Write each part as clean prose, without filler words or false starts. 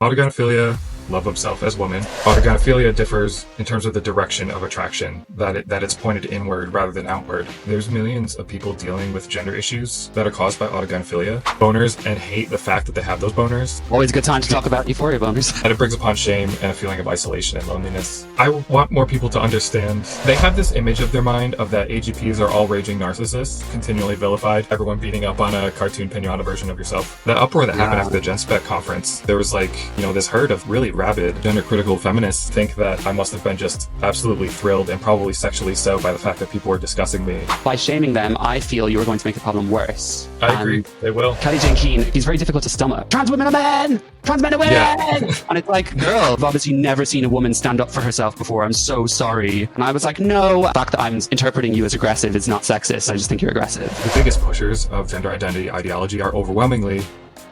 Autogynephilia, love of self as woman. Autogynephilia differs in terms of the direction of attraction, that it's pointed inward rather than outward. There's millions of people dealing with gender issues that are caused by autogynephilia, boners, and hate the fact that they have those boners. Always a good time to talk about euphoria boners. And it brings upon shame and a feeling of isolation and loneliness. I want more people to understand. They have this image of their mind of that AGPs are all raging narcissists, continually vilified, everyone beating up on a cartoon pinata version of yourself. The uproar that happened after the Genspect conference, there was this herd of really rabid, gender-critical feminists think that I must have been just absolutely thrilled and probably sexually so by the fact that people were discussing me. By shaming them, I feel you are going to make the problem worse. I agree. They will. Kelly Jane Keane, he's very difficult to stomach. Trans women are men! Trans men are women! Yeah. And it's like, girl, I've obviously never seen a woman stand up for herself before. I'm so sorry. And I was like, no. The fact that I'm interpreting you as aggressive is not sexist. I just think you're aggressive. The biggest pushers of gender identity ideology are overwhelmingly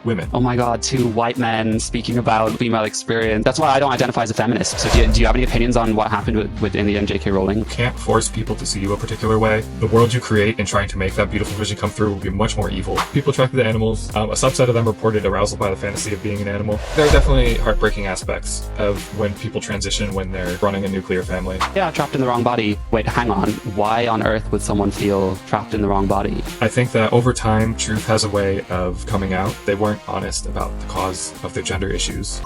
women. Oh my God, two white men speaking about female experience. That's why I don't identify as a feminist. So do you have any opinions on what happened with Illy and J.K. Rowling? You can't force people to see you a particular way. The world you create in trying to make that beautiful vision come through will be much more evil. People attracted to animals. A subset of them reported arousal by the fantasy of being an animal. There are definitely heartbreaking aspects of when people transition when they're running a nuclear family. Yeah, trapped in the wrong body. Wait, hang on. Why on earth would someone feel trapped in the wrong body? I think that over time, truth has a way of coming out. They weren't honest about the cause of their gender issues.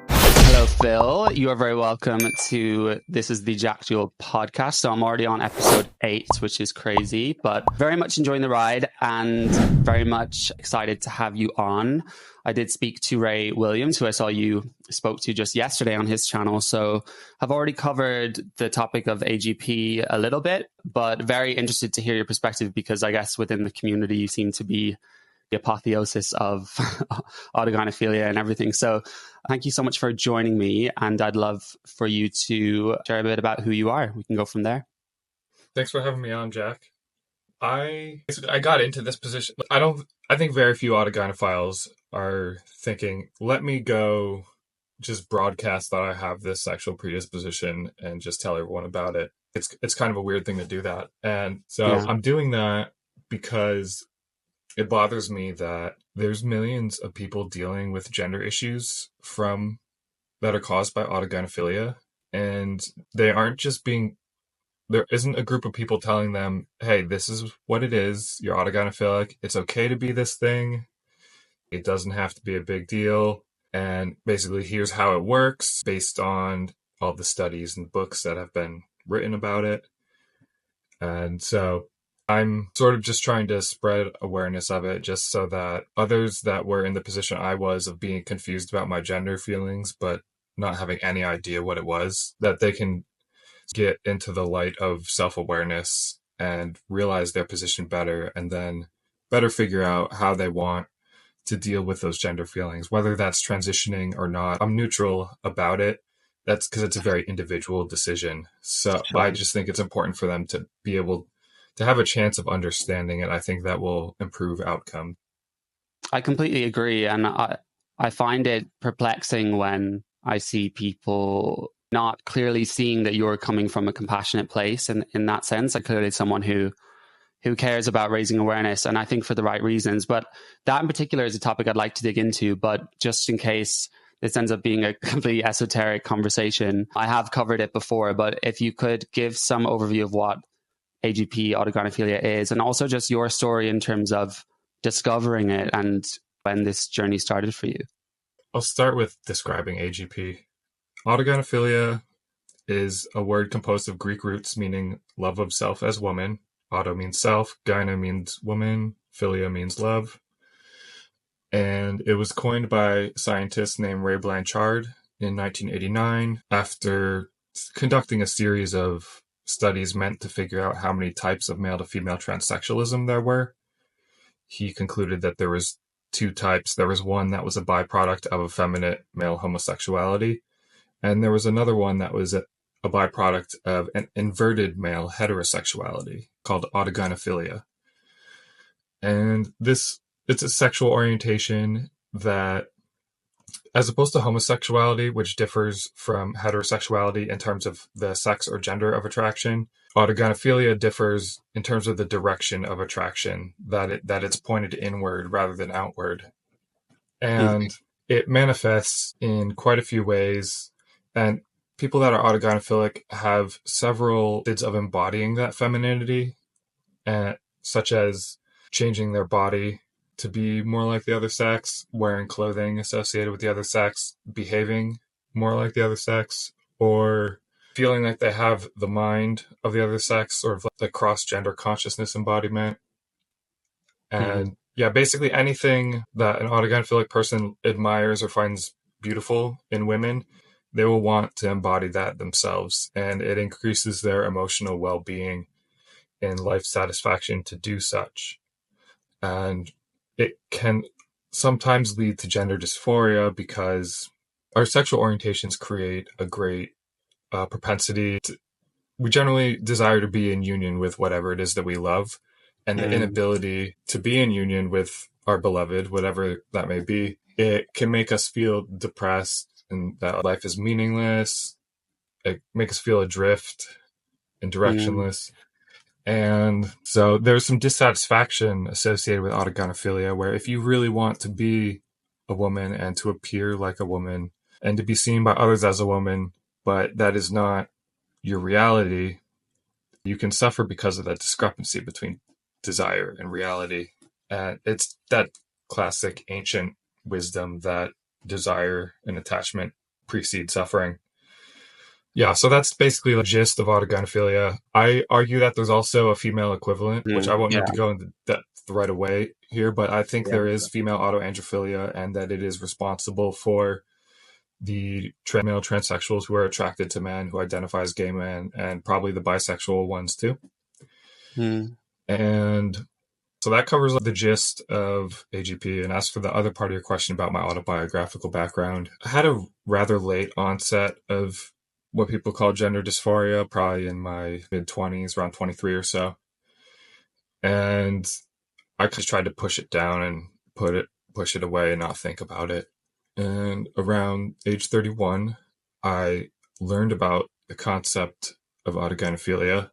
Hello, Phil. You are very welcome to This is the Jack.Jewell podcast. So I'm already on episode 8, which is crazy, but very much enjoying the ride and very much excited to have you on. I did speak to Ray Williams, who I saw you spoke to just yesterday on his channel. So I've already covered the topic of AGP a little bit, but very interested to hear your perspective because I guess within the community you seem to be the apotheosis of autogynephilia and everything. So thank you so much for joining me. And I'd love for you to share a bit about who you are. We can go from there. Thanks for having me on, Jack. I got into this position. I think very few autogynephiles are thinking, let me go just broadcast that I have this sexual predisposition and just tell everyone about it. It's kind of a weird thing to do that. And so I'm doing that because it bothers me that there's millions of people dealing with gender issues that are caused by autogynephilia, and they aren't just there isn't a group of people telling them, hey, this is what it is, you're autogynephilic, it's okay to be this thing, it doesn't have to be a big deal, and basically here's how it works based on all the studies and books that have been written about it. And so I'm sort of just trying to spread awareness of it just so that others that were in the position I was of being confused about my gender feelings, but not having any idea what it was, that they can get into the light of self-awareness and realize their position better and then better figure out how they want to deal with those gender feelings, whether that's transitioning or not. I'm neutral about it. That's because it's a very individual decision. So sure. I just think it's important for them to be able to have a chance of understanding it. I think that will improve outcome. I completely agree. And I find it perplexing when I see people not clearly seeing that you're coming from a compassionate place. And in that sense, like clearly someone who cares about raising awareness, and I think for the right reasons. But that in particular is a topic I'd like to dig into. But just in case this ends up being a completely esoteric conversation, I have covered it before. But if you could give some overview of what AGP autogynephilia is, and also just your story in terms of discovering it and when this journey started for you. I'll start with describing AGP. Autogynephilia is a word composed of Greek roots meaning love of self as woman. Auto means self, gyne means woman, philia means love. And it was coined by a scientist named Ray Blanchard in 1989 after conducting a series of studies meant to figure out how many types of male to female transsexualism there were. He concluded that there was 2 types. There was one that was a byproduct of effeminate male homosexuality, and there was another one that was a byproduct of an inverted male heterosexuality called autogynephilia. And it's a sexual orientation that, as opposed to homosexuality, which differs from heterosexuality in terms of the sex or gender of attraction, autogynephilia differs in terms of the direction of attraction, that it's pointed inward rather than outward. And it manifests in quite a few ways. And people that are autogynephilic have several methods of embodying that femininity, such as changing their body to be more like the other sex, wearing clothing associated with the other sex, behaving more like the other sex, or feeling like they have the mind of the other sex, sort of like the cross-gender consciousness embodiment. And yeah, basically anything that an autogynephilic person admires or finds beautiful in women, they will want to embody that themselves. And it increases their emotional well-being and life satisfaction to do such. And it can sometimes lead to gender dysphoria because our sexual orientations create a great propensity to, we generally desire to be in union with whatever it is that we love, and the inability to be in union with our beloved, whatever that may be, it can make us feel depressed and that life is meaningless. It makes us feel adrift and directionless. And so there's some dissatisfaction associated with autogynephilia, where if you really want to be a woman and to appear like a woman and to be seen by others as a woman, but that is not your reality, you can suffer because of that discrepancy between desire and reality. And it's that classic ancient wisdom that desire and attachment precede suffering. Yeah, so that's basically the gist of autogynephilia. I argue that there's also a female equivalent, which I won't need to go into depth right away here, but I think there is female autoandrophilia, and that it is responsible for the male transsexuals who are attracted to men, who identify as gay men, and probably the bisexual ones too. And so that covers the gist of AGP. And as for the other part of your question about my autobiographical background, I had a rather late onset of what people call gender dysphoria, probably in my mid-20s, around 23 or so. And I just tried to push it down and push it away and not think about it. And around age 31, I learned about the concept of autogynephilia.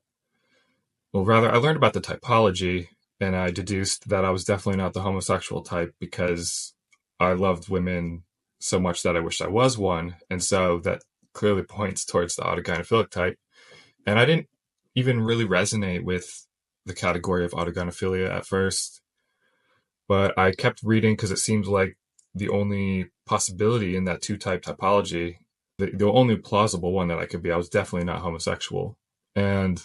Well, rather, I learned about the typology, and I deduced that I was definitely not the homosexual type because I loved women so much that I wished I was one. And so that clearly points towards the autogynephilic type. And I didn't even really resonate with the category of autogynephilia at first, but I kept reading because it seemed like the only possibility in that two-type typology, the only plausible one that I could be. I was definitely not homosexual. And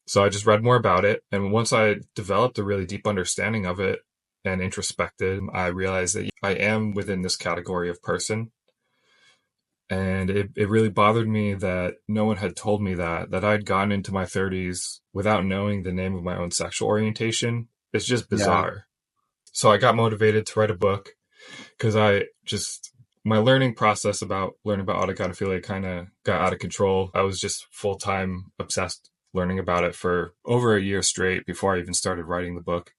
so I just read more about it. And once I developed a really deep understanding of it and introspected, I realized that I am within this category of person. And it really bothered me that no one had told me that I'd gone into my 30s without knowing the name of my own sexual orientation. It's just bizarre. Yeah. So I got motivated to write a book because my learning process about learning about autogynephilia kind of got out of control. I was just full-time obsessed learning about it for over a year straight before I even started writing the book.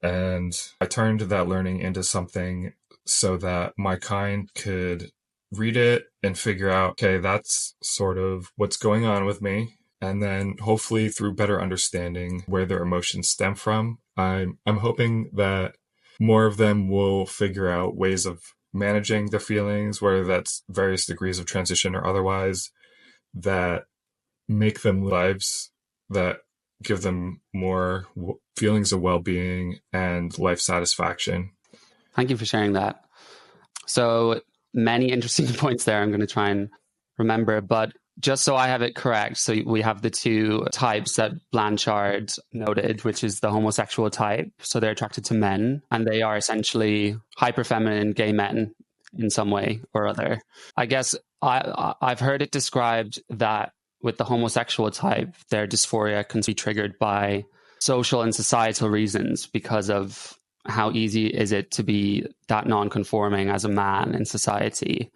And I turned that learning into something so that my kind could read it and figure out, okay, that's sort of what's going on with me. And then hopefully through better understanding where their emotions stem from, I'm hoping that more of them will figure out ways of managing their feelings, whether that's various degrees of transition or otherwise, that make them lives that give them more feelings of well-being and life satisfaction. Thank you for sharing that. So many interesting points there I'm going to try and remember, but just so I have it correct, so we have the two types that Blanchard noted, which is the homosexual type. So they're attracted to men, and they are essentially hyperfeminine gay men in some way or other. I guess I've heard it described that with the homosexual type, their dysphoria can be triggered by social and societal reasons because of how easy is it to be that non-conforming as a man in society.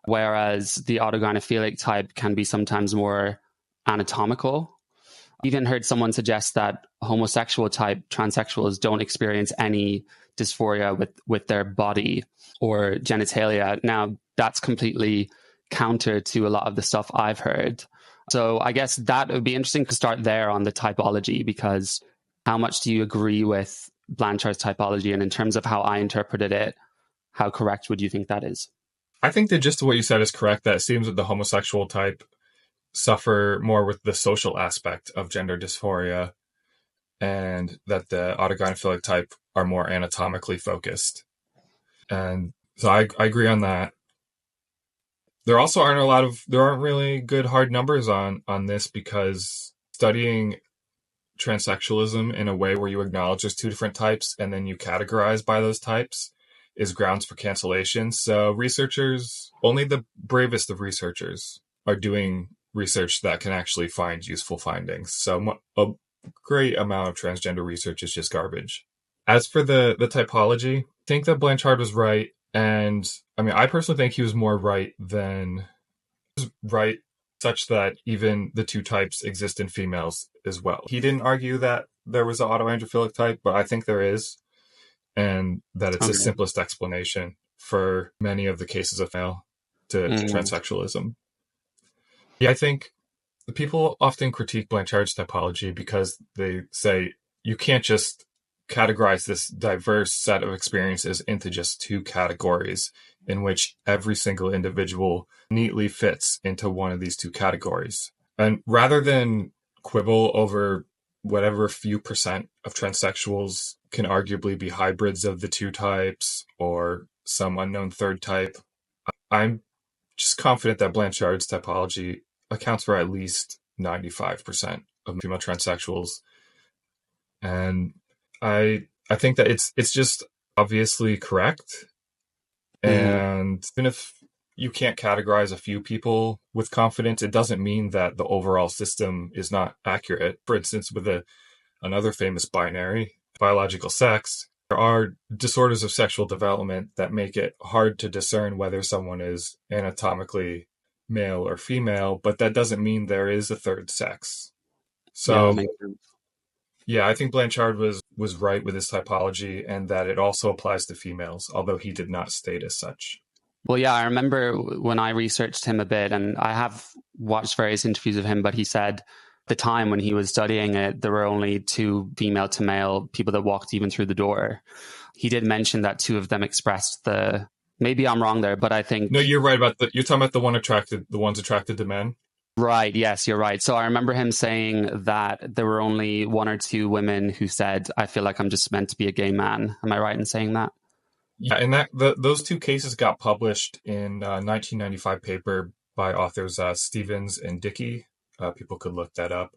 Whereas the autogynephilic type can be sometimes more anatomical. I even heard someone suggest that homosexual type transsexuals don't experience any dysphoria with their body or genitalia. Now, that's completely counter to a lot of the stuff I've heard. So I guess that would be interesting to start there on the typology, because how much do you agree with Blanchard's typology? And in terms of how I interpreted it, how correct would you think that is? I think that just what you said is correct, that it seems that the homosexual type suffer more with the social aspect of gender dysphoria, and that the autogynephilic type are more anatomically focused. And so I agree on that. There also aren't really good hard numbers on this, because studying transsexualism in a way where you acknowledge there's two different types and then you categorize by those types is grounds for cancellation. So only the bravest of researchers are doing research that can actually find useful findings. So a great amount of transgender research is just garbage. As for the typology, I think that Blanchard was right. And I mean, I personally think he was more right than right, such that even the two types exist in females as well. He didn't argue that there was an autoandrophilic type, but I think there is, and that it's the simplest explanation for many of the cases of male to transsexualism. Yeah, I think the people often critique Blanchard's typology because they say you can't just categorize this diverse set of experiences into just two categories in which every single individual neatly fits into one of these two categories. And rather than quibble over whatever few percent of transsexuals can arguably be hybrids of the two types or some unknown third type, I'm just confident that Blanchard's typology accounts for at least 95% of female transsexuals. And I think that it's just obviously correct. And even if you can't categorize a few people with confidence, it doesn't mean that the overall system is not accurate. For instance, with another famous binary, biological sex, there are disorders of sexual development that make it hard to discern whether someone is anatomically male or female, but that doesn't mean there is a third sex. So, that makes sense. Yeah, I think Blanchard was right with his typology, and that it also applies to females, although he did not state as such. Well, yeah, I remember when I researched him a bit, and I have watched various interviews of him, but he said the time when he was studying it, there were only two female to male people that walked even through the door. He did mention that two of them expressed maybe I'm wrong there, but I think... No, you're right about you're talking about the ones attracted to men? Right. Yes, you're right. So I remember him saying that there were only one or two women who said, I feel like I'm just meant to be a gay man. Am I right in saying that? Yeah, and those two cases got published in a 1995 paper by authors Stevens and Dickey. People could look that up.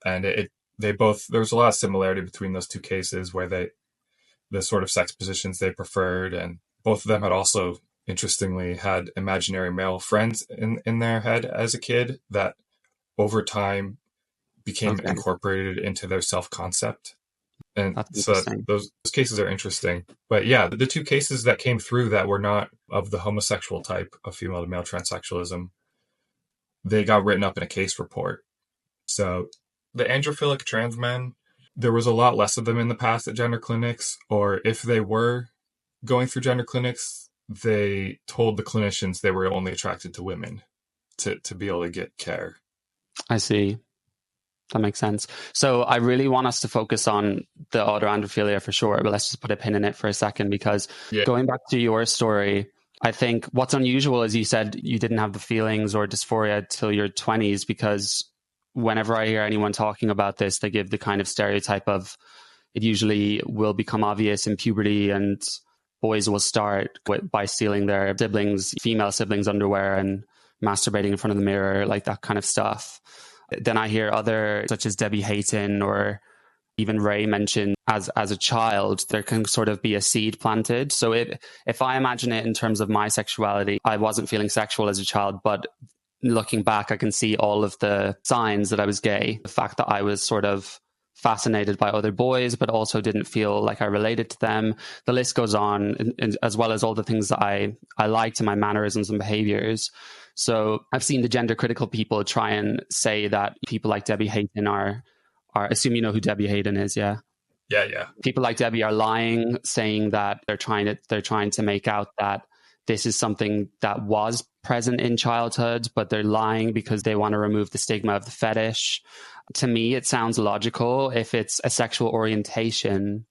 And there was a lot of similarity between those two cases, where the sort of sex positions they preferred, and both of them had also, interestingly, had imaginary male friends in their head as a kid that over time became incorporated into their self-concept. And so those cases are interesting. But yeah, the two cases that came through that were not of the homosexual type of female to male transsexualism, they got written up in a case report. So the androphilic trans men, there was a lot less of them in the past at gender clinics, or if they were going through gender clinics, they told the clinicians they were only attracted to women to be able to get care. I see. That makes sense. So I really want us to focus on the autoandrophilia for sure, but let's just put a pin in it for a second, because going back to your story, I think what's unusual is you said you didn't have the feelings or dysphoria till your 20s, because whenever I hear anyone talking about this, they give the kind of stereotype of it usually will become obvious in puberty, and boys will start by stealing their female siblings' underwear and masturbating in front of the mirror, like that kind of stuff. Then I hear others, such as Debbie Hayton or even Ray, mentioned as a child, there can sort of be a seed planted. So if I imagine it in terms of my sexuality, I wasn't feeling sexual as a child, but looking back, I can see all of the signs that I was gay. The fact that I was sort of fascinated by other boys, but also didn't feel like I related to them. The list goes on, as well as all the things that I liked in my mannerisms and behaviors. So I've seen the gender critical people try and say that people like Debbie Hayton are assume you know who Debbie Hayton is, yeah? Yeah. People like Debbie are lying, saying that they're trying to make out that this is something that was present in childhood, but they're lying because they want to remove the stigma of the fetish. To me, it sounds logical. If it's a sexual orientation,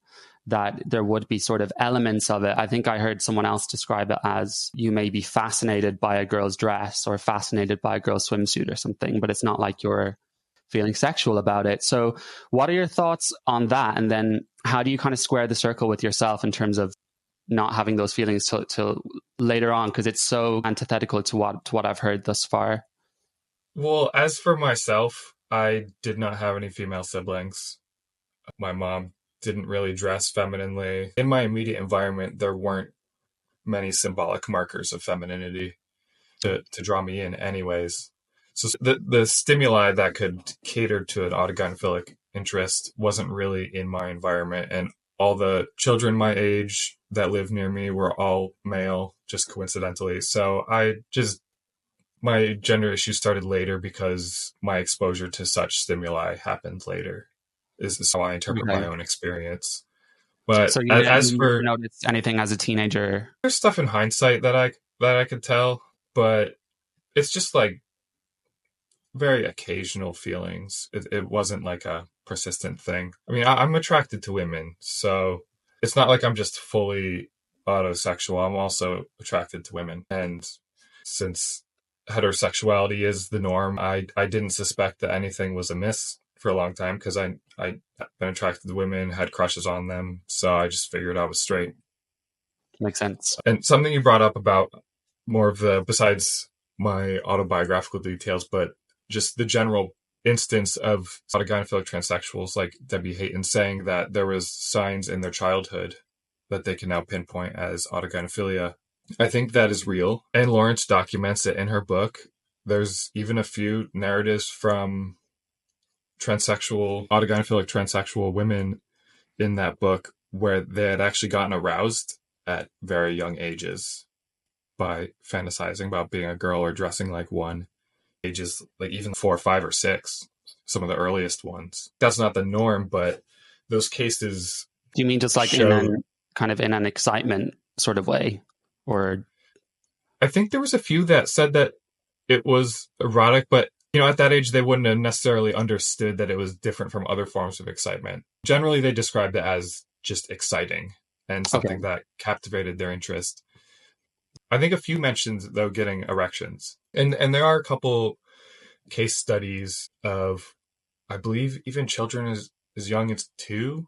that there would be sort of elements of it. I think I heard someone else describe it as you may be fascinated by a girl's dress or fascinated by a girl's swimsuit or something, but it's not like you're feeling sexual about it. So what are your thoughts on that? And then how do you kind of square the circle with yourself in terms of not having those feelings till later on? Because it's so antithetical to what I've heard thus far. Well, as for myself, I did not have any female siblings. My mom didn't really dress femininely. In my immediate environment, there weren't many symbolic markers of femininity to draw me in anyways. So the stimuli that could cater to an autogynephilic interest wasn't really in my environment. And all the children my age that lived near me were all male, just coincidentally. So my gender issues started later because my exposure to such stimuli happened later, is how I interpret my own experience. But So you as didn't for notice anything as a teenager? there's stuff in hindsight that I could tell, but it's just like very occasional feelings. It wasn't like a persistent thing. I mean, I'm attracted to women, so it's not like I'm just fully autosexual. I'm also attracted to women. And since heterosexuality is the norm, I didn't suspect that anything was amiss for a long time because I'd been attracted to women, had crushes on them. So I just figured I was straight. Makes sense. And something you brought up about more of besides my autobiographical details, but just the general instance of autogynephilic transsexuals like Debbie Hayton saying that there was signs in their childhood that they can now pinpoint as autogynephilia. I think that is real. And Lawrence documents it in her book. There's even a few narratives from autogynephilic transsexual women in that book where they had actually gotten aroused at very young ages by fantasizing about being a girl or dressing like one. Ages like even 4, 5, or 6, some of the earliest ones. That's not the norm, but those cases. Do you mean just like in an excitement sort of way? Or I think there was a few that said that it was erotic, but at that age they wouldn't have necessarily understood that it was different from other forms of excitement. Generally they described it as just exciting and something that captivated their interest. I think a few mentioned though getting erections. And there are a couple case studies of, I believe, even children as young as 2.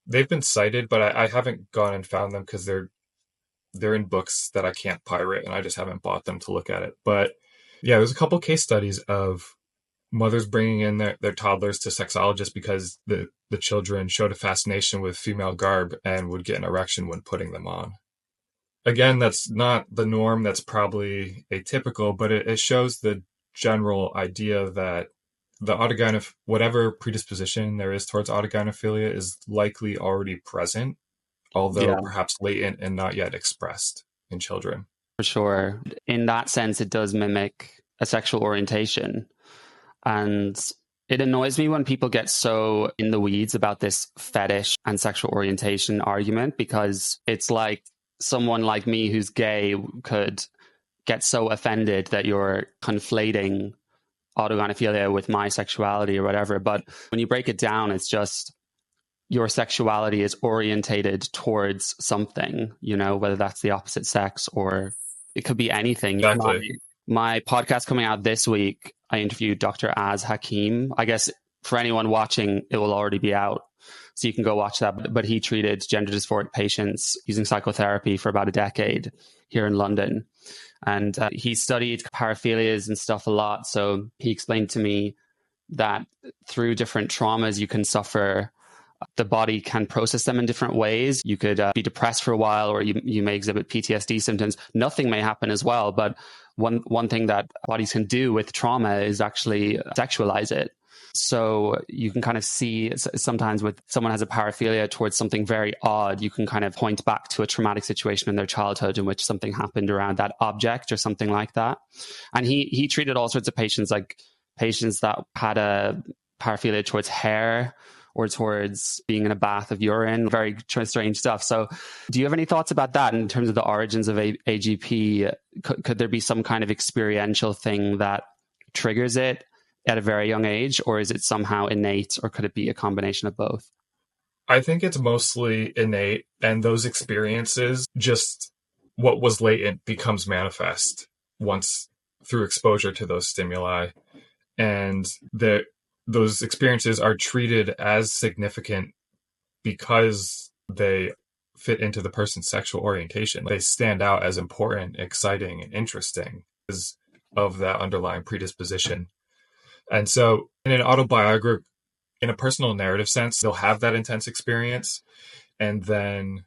They've been cited, but I haven't gone and found them because they're in books that I can't pirate and I just haven't bought them to look at it. But yeah, there's a couple case studies of mothers bringing in their toddlers to sexologists because the children showed a fascination with female garb and would get an erection when putting them on. Again, that's not the norm. That's probably atypical, but it shows the general idea that whatever predisposition there is towards autogynephilia is likely already present, although perhaps latent and not yet expressed in children. For sure. In that sense, it does mimic a sexual orientation. And it annoys me when people get so in the weeds about this fetish and sexual orientation argument, because it's like someone like me who's gay could get so offended that you're conflating autogynephilia with my sexuality or whatever. But when you break it down, it's just your sexuality is orientated towards something, whether that's the opposite sex or it could be anything. Exactly. My podcast coming out this week, I interviewed Dr. Az Hakim. I guess for anyone watching, it will already be out, so you can go watch that. But he treated gender dysphoric patients using psychotherapy for about a decade here in London. And he studied paraphilias and stuff a lot. So he explained to me that through different traumas you can suffer, the body can process them in different ways. You could be depressed for a while, or you may exhibit PTSD symptoms. Nothing may happen as well. But one thing that bodies can do with trauma is actually sexualize it. So you can kind of see sometimes with someone has a paraphilia towards something very odd, you can kind of point back to a traumatic situation in their childhood in which something happened around that object or something like that. And he treated all sorts of patients, like patients that had a paraphilia towards hair or towards being in a bath of urine, very strange stuff. So do you have any thoughts about that in terms of the origins of AGP? Could there be some kind of experiential thing that triggers it at a very young age, or is it somehow innate, or could it be a combination of both? I think it's mostly innate, and those experiences, just what was latent becomes manifest once through exposure to those stimuli. And those experiences are treated as significant because they fit into the person's sexual orientation. They stand out as important, exciting, and interesting because of that underlying predisposition. And so in an autobiography, in a personal narrative sense, they'll have that intense experience and then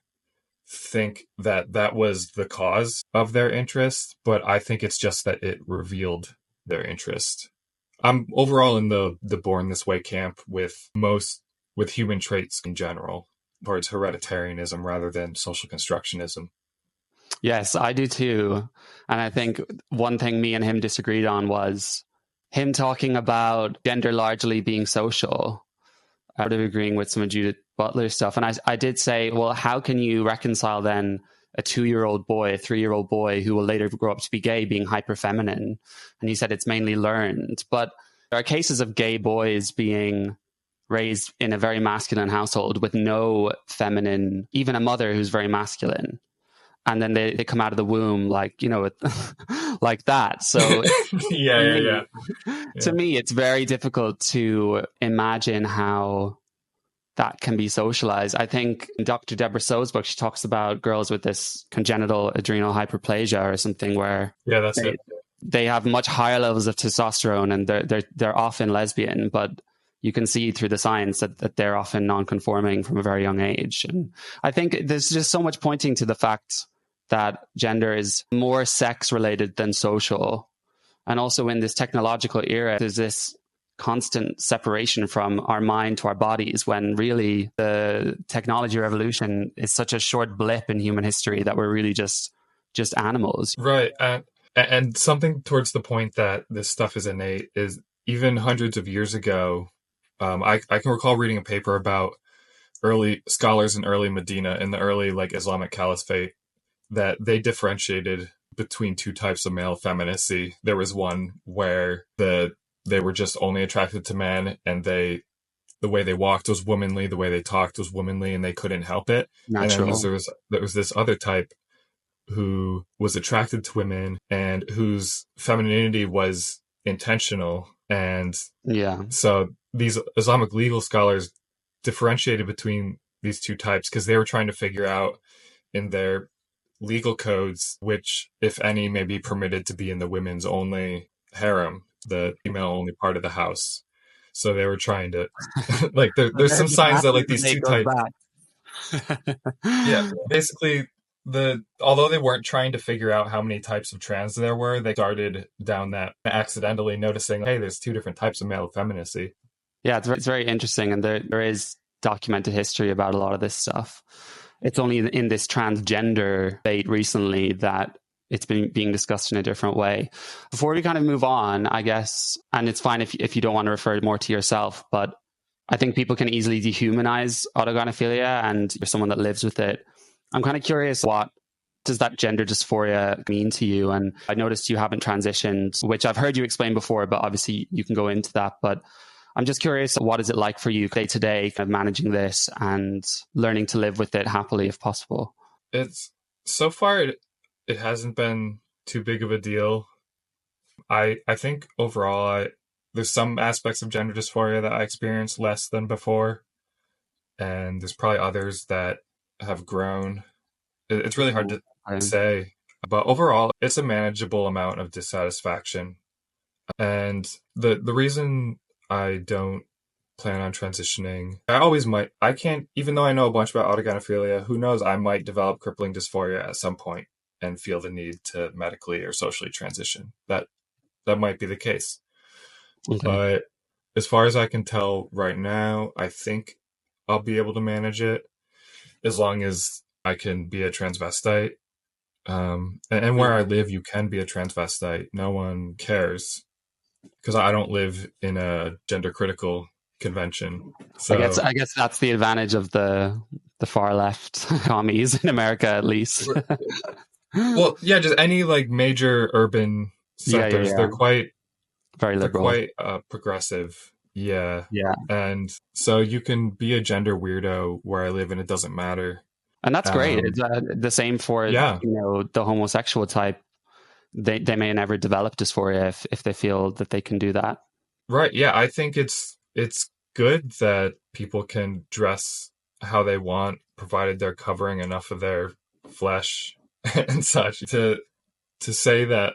think that that was the cause of their interest. But I think it's just that it revealed their interest. I'm overall in the born this way camp with human traits in general, towards hereditarianism rather than social constructionism. Yes, I do too. And I think one thing me and him disagreed on was him talking about gender largely being social, out of agreeing with some of Judith Butler's stuff. And I did say, well, how can you reconcile then a 2-year-old boy, a 3-year-old boy who will later grow up to be gay being hyper feminine? And he said it's mainly learned. But there are cases of gay boys being raised in a very masculine household with no feminine, even a mother who's very masculine. And then they come out of the womb like, like that. So yeah. To me, it's very difficult to imagine how that can be socialized. I think in Dr. Deborah So's book, she talks about girls with this congenital adrenal hyperplasia or something where that's it. They have much higher levels of testosterone and they're often lesbian, but you can see through the science that they're often non-conforming from a very young age. And I think there's just so much pointing to the fact that gender is more sex related than social. And also in this technological era, there's this constant separation from our mind to our bodies when really the technology revolution is such a short blip in human history that we're really just animals. Right. And something towards the point that this stuff is innate is even hundreds of years ago, I can recall reading a paper about early scholars in early Medina, in the early Islamic Caliphate, that they differentiated between two types of male femininity. There was one where they were just only attracted to men, and the way they walked was womanly, the way they talked was womanly, and they couldn't help it. Natural. And then there was this other type who was attracted to women and whose femininity was intentional. And so these Islamic legal scholars differentiated between these two types because they were trying to figure out in their legal codes which, if any, may be permitted to be in the women's only harem, the female only part of the house. So they were trying to there's some signs that these two types basically although they weren't trying to figure out how many types of trans there were, they started down that accidentally noticing, hey, there's two different types of male femininity. Yeah, it's very interesting. And there is documented history about a lot of this stuff. It's only in this transgender debate recently that it's been being discussed in a different way. Before we kind of move on, I guess, and it's fine if you don't want to refer more to yourself, but I think people can easily dehumanize autogynephilia and you're someone that lives with it. I'm kind of curious, what does that gender dysphoria mean to you? And I noticed you haven't transitioned, which I've heard you explain before, but obviously you can go into that. But I'm just curious, what is it like for you day to day, kind of managing this and learning to live with it happily if possible? It's so far, it hasn't been too big of a deal. I think overall, there's some aspects of gender dysphoria that I experience less than before. And there's probably others that have grown. It's really hard to say. But overall, it's a manageable amount of dissatisfaction. And the reason I don't plan on transitioning, I always might. I can't, even though I know a bunch about autogynephilia, who knows, I might develop crippling dysphoria at some point and feel the need to medically or socially transition. That might be the case. Okay. But as far as I can tell right now, I think I'll be able to manage it as long as I can be a transvestite. And where I live, you can be a transvestite. No one cares because I don't live in a gender critical convention. So I guess that's the advantage of the far left commies in America, at least. Well, yeah, just any major urban sectors, they're quite very liberal, they're quite progressive. Yeah. Yeah. And so you can be a gender weirdo where I live and it doesn't matter. And that's great. Um, It's the same for, yeah. the homosexual type. They may never develop dysphoria if they feel that they can do that. Right. Yeah. I think it's good that people can dress how they want, provided they're covering enough of their flesh and such. To say that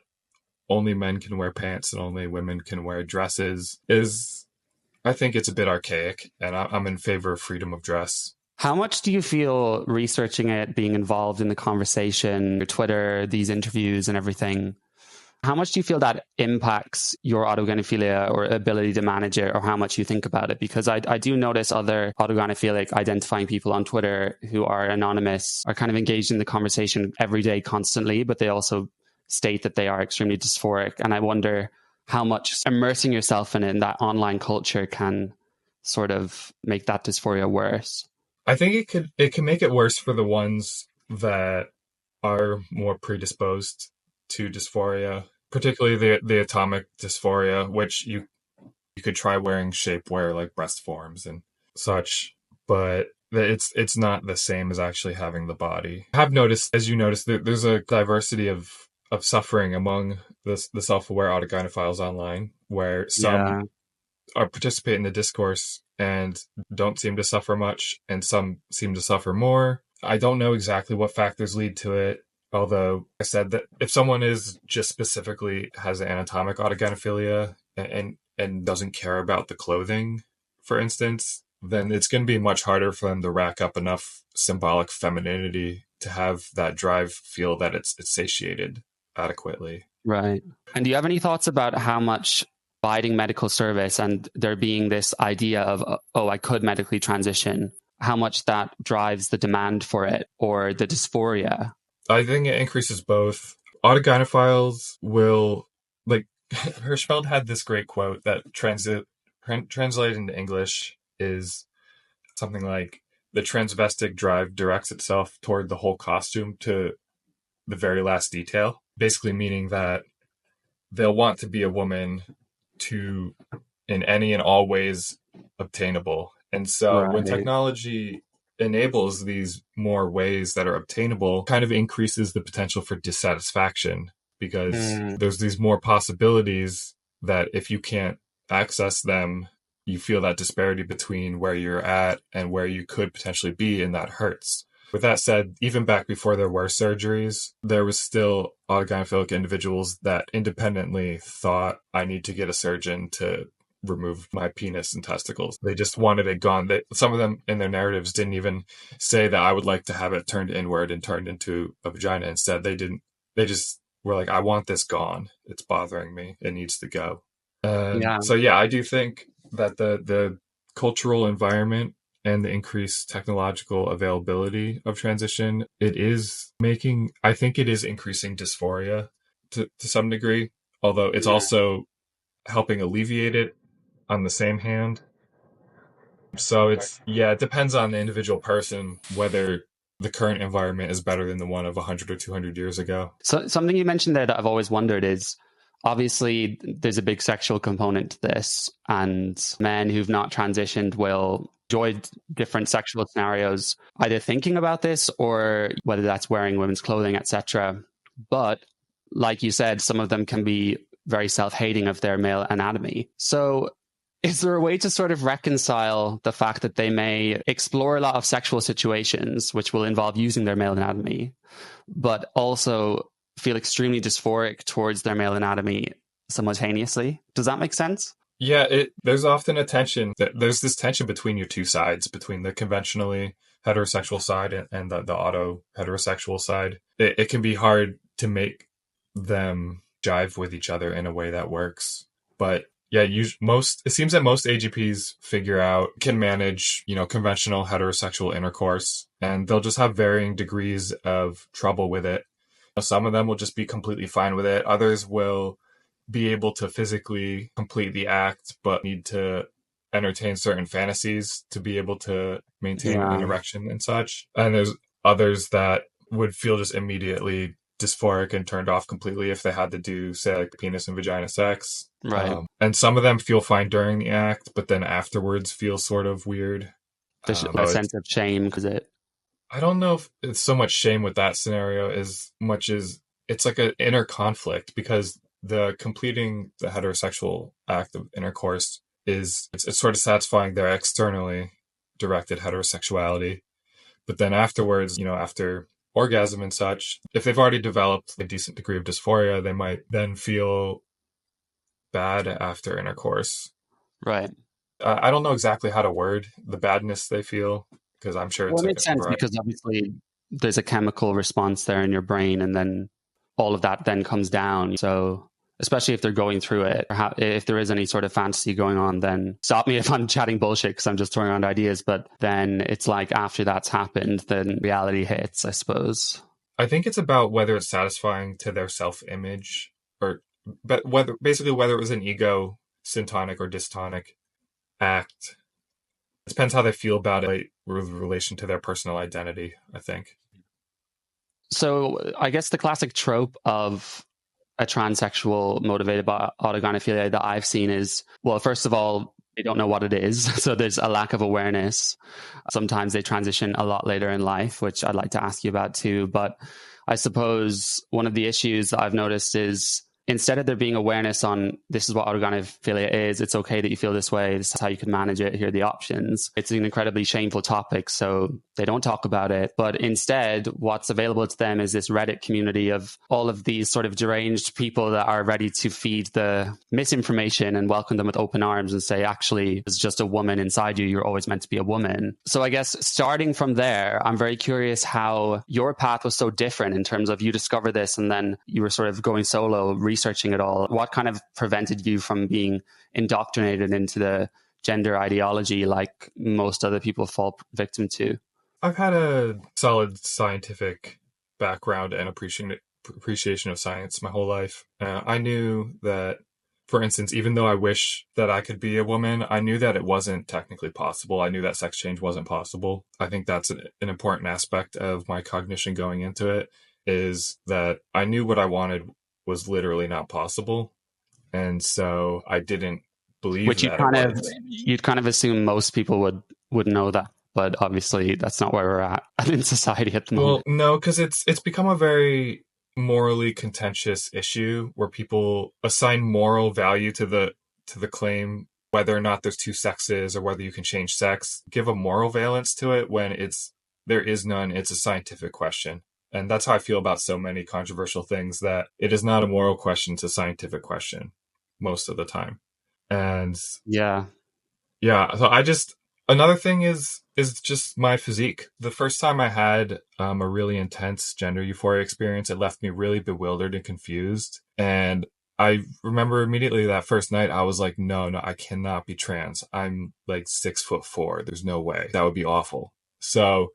only men can wear pants and only women can wear dresses is, I think it's a bit archaic, and I'm in favor of freedom of dress. How much do you feel researching it, being involved in the conversation, your Twitter, these interviews and everything, how much do you feel that impacts your autogynephilia or ability to manage it, or how much you think about it? Because I do notice other autogynephilic identifying people on Twitter who are anonymous are kind of engaged in the conversation every day constantly, but they also state that they are extremely dysphoric. And I wonder how much immersing yourself in that online culture can sort of make that dysphoria worse. I think it can make it worse for the ones that are more predisposed to dysphoria, particularly the atomic dysphoria, which you could try wearing shapewear like breast forms and such, but it's not the same as actually having the body. I have noticed, as you noticed, there's a diversity of suffering among the self-aware autogynephiles online, where some Yeah, are participate in the discourse and don't seem to suffer much, and some seem to suffer more. I don't know exactly what factors lead to it. Although I said that if someone is just specifically has anatomic autogynephilia and doesn't care about the clothing, for instance, then it's going to be much harder for them to rack up enough symbolic femininity to have that drive feel that it's satiated adequately. right. And do you have any thoughts about how much providing medical service and there being this idea of, oh, I could medically transition, how much that drives the demand for it or the dysphoria? I think it increases both. Autogynephiles will, like, Hirschfeld had this great quote that translated into English is something like, the transvestic drive directs itself toward the whole costume to the very last detail. Basically meaning that they'll want to be a woman to, in any and all ways obtainable. And so when Right. technology enables these more ways that are obtainable, kind of increases the potential for dissatisfaction, because Mm, there's these more possibilities that if you can't access them, you feel that disparity between where you're at and where you could potentially be, and that hurts. With that said, even back before there were surgeries, there was still autogynephilic individuals that independently thought, I need to get a surgeon to remove my penis and testicles. They just wanted it gone. Some of them in their narratives didn't even say that I would like to have it turned inward and turned into a vagina. Instead, they didn't. They just were like, I want this gone. It's bothering me. It needs to go. And yeah. so, yeah, I do think that the cultural environment and the increased technological availability of transition, I think it is increasing dysphoria to some degree, although it's Yeah. also helping alleviate it on the same hand. So it depends on the individual person whether the current environment is better than the one of 100 or 200 years ago. So something you mentioned there that I've always wondered is obviously there's a big sexual component to this, and men who've not transitioned will enjoy different sexual scenarios, either thinking about this or whether that's wearing women's clothing, etc. But like you said, some of them can be very self-hating of their male anatomy. So is there a way to sort of reconcile the fact that they may explore a lot of sexual situations which will involve using their male anatomy, but also feel extremely dysphoric towards their male anatomy simultaneously? Does that make sense? Yeah, there's often a tension. There's this tension between your two sides, between the conventionally heterosexual side and the auto heterosexual side. It can be hard to make them jive with each other in a way that works. But yeah, it seems that most AGPs can manage, conventional heterosexual intercourse, and they'll just have varying degrees of trouble with it. Some of them will just be completely fine with it. Others will be able to physically complete the act, but need to entertain certain fantasies to be able to maintain an Yeah, erection and such. And there's others that would feel just immediately dysphoric and turned off completely if they had to do, say, like penis and vagina sex. right. And some of them feel fine during the act, but then afterwards feel sort of weird. There's a sense of shame because I don't know if it's so much shame with that scenario as much as it's like an inner conflict, because the completing the heterosexual act of intercourse it's sort of satisfying their externally directed heterosexuality. But then afterwards, after orgasm and such, if they've already developed a decent degree of dysphoria, they might then feel bad after intercourse. Right. I don't know exactly how to word the badness they feel, because I'm sure it's Well, it makes sense because obviously there's a chemical response there in your brain, and then all of that then comes down. So especially if they're going through it, or if there is any sort of fantasy going on, then stop me if I'm chatting bullshit because I'm just throwing around ideas. But then it's like after that's happened, then reality hits, I suppose. I think it's about whether it's satisfying to their self-image, but whether it was an ego syntonic or dystonic act. It depends how they feel about it with relation to their personal identity, I think. So I guess the classic trope of a transsexual motivated by autogynephilia that I've seen is, well, first of all, they don't know what it is. So there's a lack of awareness. Sometimes they transition a lot later in life, which I'd like to ask you about too. But I suppose one of the issues that I've noticed is instead of there being awareness on this is what autogynephilia is, it's okay that you feel this way, this is how you can manage it, here are the options. It's an incredibly shameful topic, so they don't talk about it. But instead, what's available to them is this Reddit community of all of these sort of deranged people that are ready to feed the misinformation and welcome them with open arms and say, actually, it's just a woman inside you. You're always meant to be a woman. So I guess starting from there, I'm very curious how your path was so different in terms of you discover this and then you were sort of going solo, researching it all. What kind of prevented you from being indoctrinated into the gender ideology like most other people fall victim to? I've had a solid scientific background and appreciation of science my whole life. I knew that, for instance, even though I wish that I could be a woman, I knew that it wasn't technically possible. I knew that sex change wasn't possible. I think that's an important aspect of my cognition going into it, is that I knew what I wanted was literally not possible. And so I didn't believe which that you'd kind of assume most people would know that. But obviously, that's not where we're at in society at the moment. Well, no, because it's become a very morally contentious issue where people assign moral value to the claim whether or not there's two sexes or whether you can change sex. Give a moral valence to it when there is none. It's a scientific question. And that's how I feel about so many controversial things, that it is not a moral question, it's a scientific question most of the time. And yeah. So another thing is just my physique. The first time I had a really intense gender euphoria experience, it left me really bewildered and confused. And I remember immediately that first night, I was like, no, I cannot be trans. I'm like 6'4". There's no way. That would be awful. So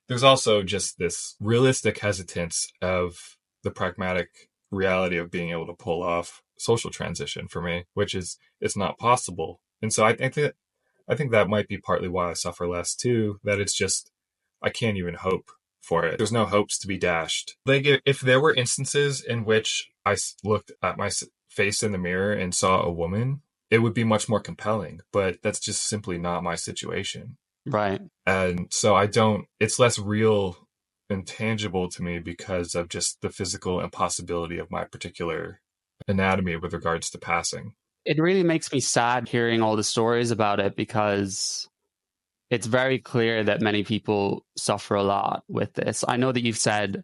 there's also just this realistic hesitance of the pragmatic reality of being able to pull off social transition for me, which is, it's not possible. And so I think that might be partly why I suffer less too, that it's just, I can't even hope for it. There's no hopes to be dashed. Like if there were instances in which I looked at my face in the mirror and saw a woman, it would be much more compelling, but that's just simply not my situation. Right. And so it's less real and tangible to me because of just the physical impossibility of my particular anatomy with regards to passing. It really makes me sad hearing all the stories about it because it's very clear that many people suffer a lot with this. I know that you've said,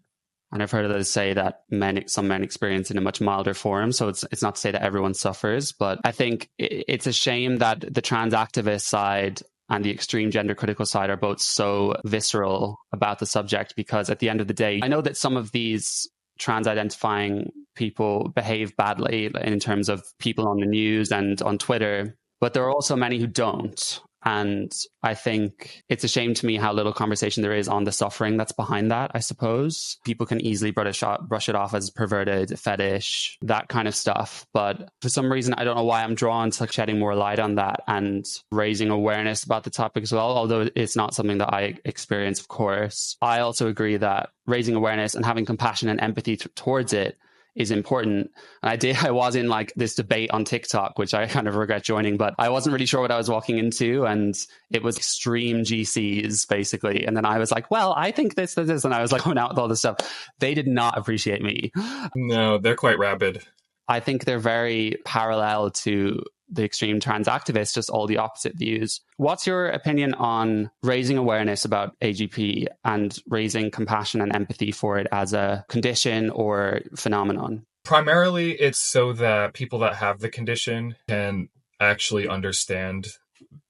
and I've heard others say that some men experience it in a much milder form. So it's not to say that everyone suffers, but I think it's a shame that the trans activist side and the extreme gender critical side are both so visceral about the subject, because at the end of the day, I know that some of these trans identifying people behave badly in terms of people on the news and on Twitter, but there are also many who don't. And I think it's a shame to me how little conversation there is on the suffering that's behind that, I suppose. People can easily brush it off as perverted, fetish, that kind of stuff. But for some reason, I don't know why I'm drawn to shedding more light on that and raising awareness about the topic as well, although it's not something that I experience, of course. I also agree that raising awareness and having compassion and empathy towards it is important. And I was in like this debate on TikTok, which I kind of regret joining, but I wasn't really sure what I was walking into. And it was extreme GCs basically. And then I was like, well, I think this. And I was like going out with all this stuff. They did not appreciate me. No, they're quite rabid. I think they're very parallel to the extreme trans activists, just all the opposite views. What's your opinion on raising awareness about AGP and raising compassion and empathy for it as a condition or phenomenon? Primarily, it's so that people that have the condition can actually understand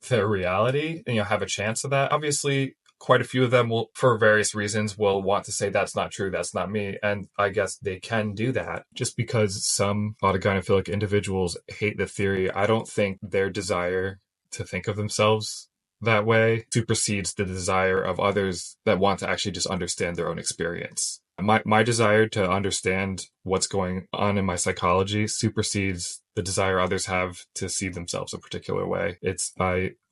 their reality and have a chance of that. Obviously, quite a few of them will, for various reasons, will want to say that's not true, that's not me. And I guess they can do that. Just because some autogynephilic individuals hate the theory, I don't think their desire to think of themselves that way supersedes the desire of others that want to actually just understand their own experience. My desire to understand what's going on in my psychology supersedes the desire others have to see themselves a particular way.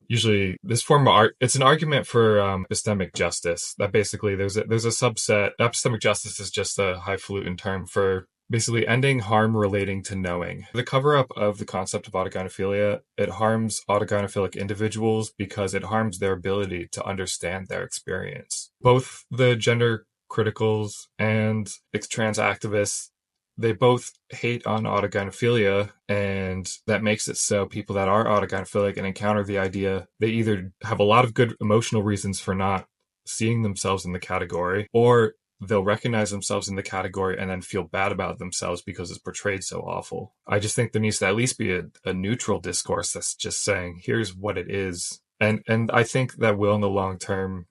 Usually this form of art, it's an argument for epistemic justice, that basically there's a subset. Epistemic justice is just a highfalutin term for basically ending harm relating to knowing. The cover-up of the concept of autogynephilia, it harms autogynephilic individuals because it harms their ability to understand their experience. Both the gender criticals and trans activists, they both hate on autogynephilia, and that makes it so people that are autogynephilic and encounter the idea, they either have a lot of good emotional reasons for not seeing themselves in the category, or they'll recognize themselves in the category and then feel bad about themselves because it's portrayed so awful. I just think there needs to at least be a neutral discourse that's just saying, here's what it is. And I think that will, in the long term,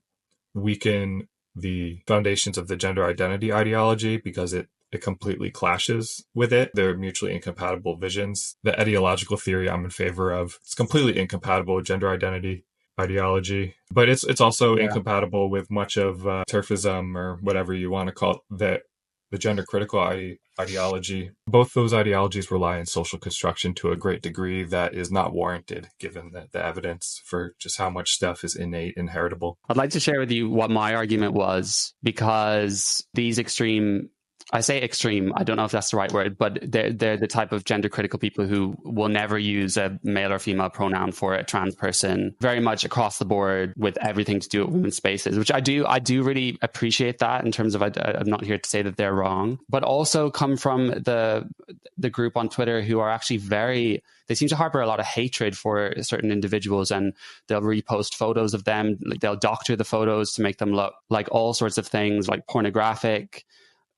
weaken the foundations of the gender identity ideology because it completely clashes with it. They're mutually incompatible visions. The ideological theory I'm in favor of, it's completely incompatible with gender identity ideology, but it's also incompatible with much of turfism, or whatever you want to call it, the gender critical ideology. Both those ideologies rely on social construction to a great degree that is not warranted, given the evidence for just how much stuff is innate and heritable. I'd like to share with you what my argument was, because these extreme, I say extreme, I don't know if that's the right word, but they're the type of gender critical people who will never use a male or female pronoun for a trans person, very much across the board with everything to do with women's spaces, which I do really appreciate that, in terms of, I'm not here to say that they're wrong, but also come from the group on Twitter who are actually they seem to harbor a lot of hatred for certain individuals, and they'll repost photos of them, they'll doctor the photos to make them look like all sorts of things, like pornographic.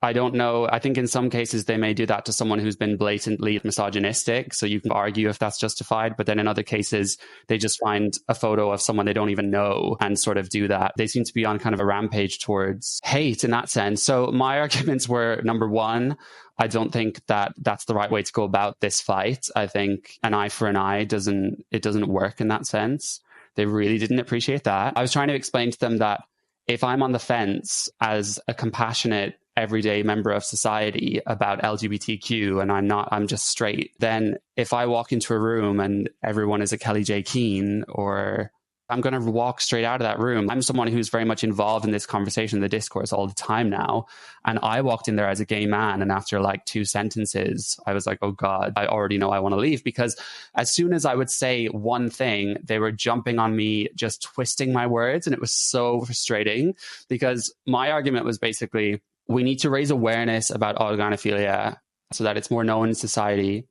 I don't know. I think in some cases they may do that to someone who's been blatantly misogynistic. So you can argue if that's justified. But then in other cases, they just find a photo of someone they don't even know and sort of do that. They seem to be on kind of a rampage towards hate in that sense. So my arguments were, number one, I don't think that that's the right way to go about this fight. I think an eye for an eye doesn't work in that sense. They really didn't appreciate that. I was trying to explain to them that if I'm on the fence as a compassionate everyday member of society about LGBTQ and I'm just straight, then if I walk into a room and everyone is a Kelly J. Keane, or I'm going to walk straight out of that room. I'm someone who's very much involved in this conversation, the discourse all the time now. And I walked in there as a gay man, and after like 2 sentences, I was like, oh God, I already know I want to leave. Because as soon as I would say one thing, they were jumping on me, just twisting my words. And it was so frustrating, because my argument was basically, we need to raise awareness about autogynephilia so that it's more known in society.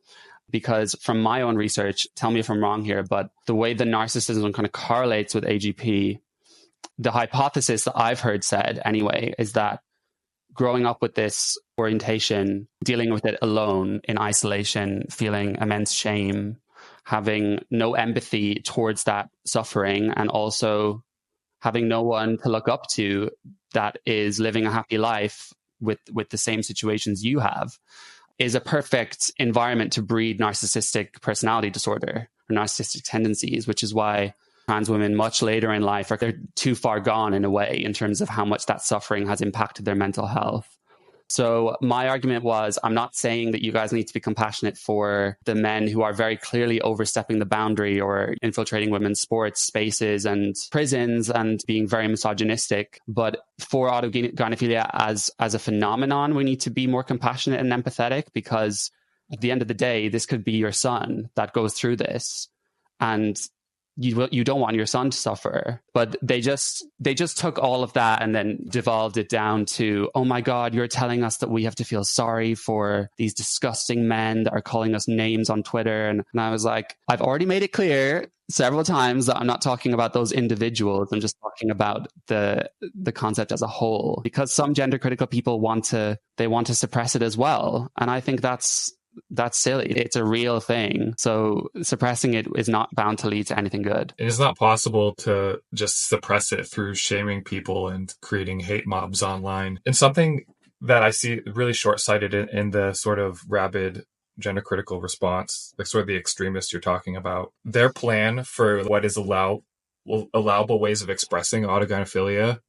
Because from my own research, tell me if I'm wrong here, but the way the narcissism kind of correlates with AGP, the hypothesis that I've heard said anyway, is that growing up with this orientation, dealing with it alone in isolation, feeling immense shame, having no empathy towards that suffering, and also having no one to look up to that is living a happy life with the same situations you have, is a perfect environment to breed narcissistic personality disorder or narcissistic tendencies, which is why trans women much later in life they're too far gone in a way in terms of how much that suffering has impacted their mental health. So my argument was, I'm not saying that you guys need to be compassionate for the men who are very clearly overstepping the boundary or infiltrating women's sports spaces and prisons and being very misogynistic. But for autogynephilia as a phenomenon, we need to be more compassionate and empathetic, because at the end of the day, this could be your son that goes through this. And you don't want your son to suffer. But they just took all of that and then devolved it down to, oh my God, you're telling us that we have to feel sorry for these disgusting men that are calling us names on Twitter. And I was like, I've already made it clear several times that I'm not talking about those individuals. I'm just talking about the concept as a whole, because some gender critical people want to suppress it as well. And I think that's silly. It's a real thing. So suppressing it is not bound to lead to anything good. It is not possible to just suppress it through shaming people and creating hate mobs online. And something that I see really short-sighted in the sort of rabid gender critical response, like sort of the extremists you're talking about, their plan for what is allowable ways of expressing autogynephilia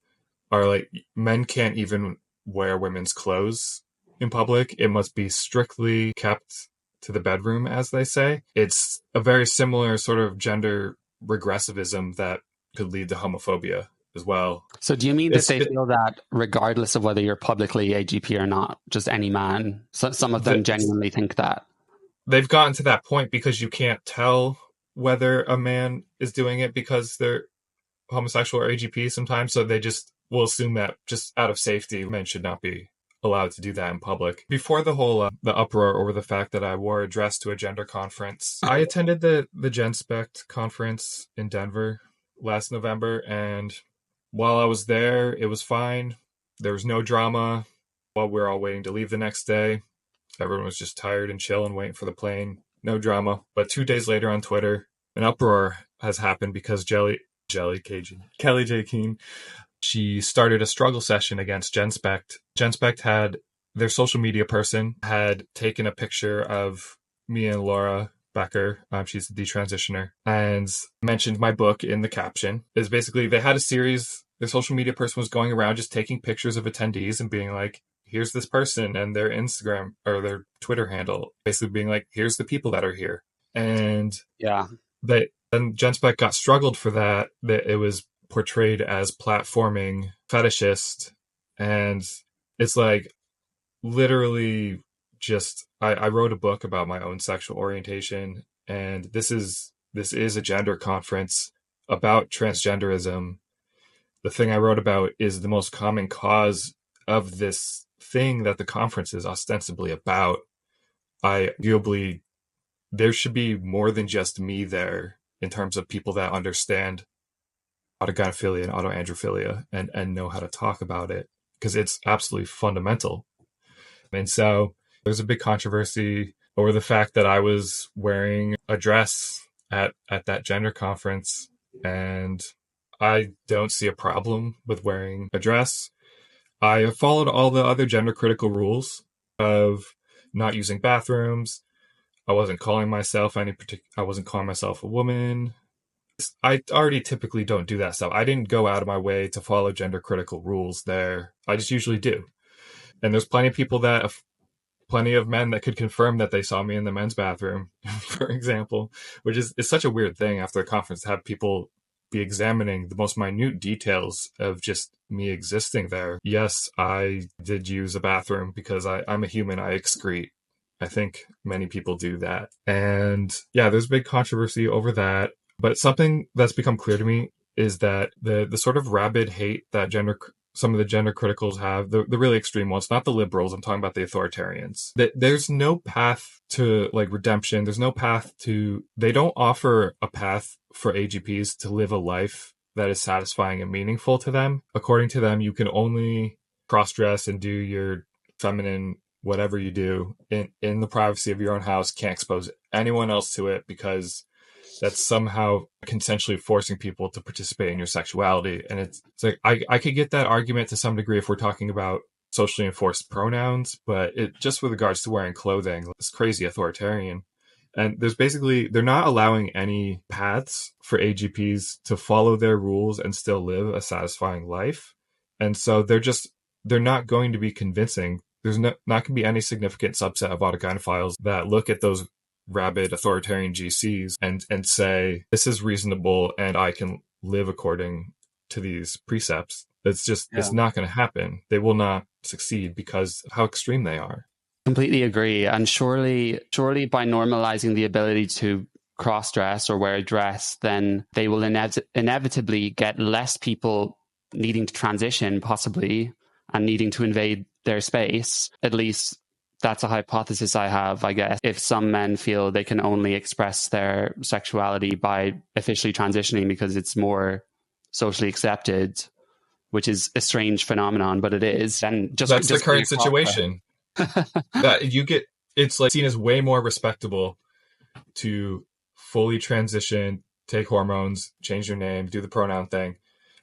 are like, men can't even wear women's clothes in public. It must be strictly kept to the bedroom, as they say. It's a very similar sort of gender regressivism that could lead to homophobia as well. So do you mean that they feel that regardless of whether you're publicly AGP or not, just any man, some of them genuinely think that? They've gotten to that point because you can't tell whether a man is doing it because they're homosexual or AGP sometimes, so they just will assume that just out of safety, men should not be allowed to do that in public. Before the whole the uproar over the fact that I wore a dress to a gender conference, I attended the Genspect conference in Denver last November, and while I was there, it was fine. There was no drama. While we were all waiting to leave the next day, everyone was just tired and chill and waiting for the plane. No drama. But 2 days later on Twitter, an uproar has happened because Kelly J. Keene, she started a struggle session against Genspect. Genspect had, their social media person had taken a picture of me and Laura Becker, she's the detransitioner, and mentioned my book in the caption. Is basically, they had a series, their social media person was going around just taking pictures of attendees and being like, here's this person and their Instagram or their Twitter handle, basically being like, here's the people that are here. And yeah, then Genspect got struggled for that it was portrayed as platforming fetishist, and it's like literally just I wrote a book about my own sexual orientation, and this is a gender conference about transgenderism. The thing I wrote about is the most common cause of this thing that the conference is ostensibly about. Arguably, there should be more than just me there in terms of people that understand autogynephilia and autoandrophilia and know how to talk about it, because it's absolutely fundamental. And so there's a big controversy over the fact that I was wearing a dress at that gender conference, and I don't see a problem with wearing a dress. I followed all the other gender critical rules of not using bathrooms. I wasn't calling myself I wasn't calling myself a woman. I already typically don't do that stuff. I didn't go out of my way to follow gender critical rules there. I just usually do. And there's plenty of men that could confirm that they saw me in the men's bathroom, for example, which is such a weird thing after a conference to have people be examining the most minute details of just me existing there. Yes, I did use a bathroom because I'm a human. I excrete. I think many people do that. And yeah, there's big controversy over that. But something that's become clear to me is that the sort of rabid hate that some of the gender criticals have, the really extreme ones, not the liberals, I'm talking about the authoritarians, that there's no path to like redemption. There's no path they don't offer a path for AGPs to live a life that is satisfying and meaningful to them. According to them, you can only cross-dress and do your feminine whatever you do in the privacy of your own house, can't expose anyone else to it, because that's somehow consensually forcing people to participate in your sexuality. And it's like, I could get that argument to some degree if we're talking about socially enforced pronouns, but it just with regards to wearing clothing, it's crazy authoritarian. And they're not allowing any paths for AGPs to follow their rules and still live a satisfying life. And so they're not going to be convincing there's not going to be any significant subset of autogynephiles that look at those rabid authoritarian GCs and say, this is reasonable and I can live according to these precepts. It's not going to happen. They will not succeed because of how extreme they are. Completely agree. And surely by normalizing the ability to cross-dress or wear a dress, then they will inevitably get less people needing to transition, possibly, and needing to invade their space. At least that's a hypothesis I have, I guess. If some men feel they can only express their sexuality by officially transitioning because it's more socially accepted, which is a strange phenomenon, but it is. And that's the current situation. That you get, it's like seen as way more respectable to fully transition, take hormones, change your name, do the pronoun thing,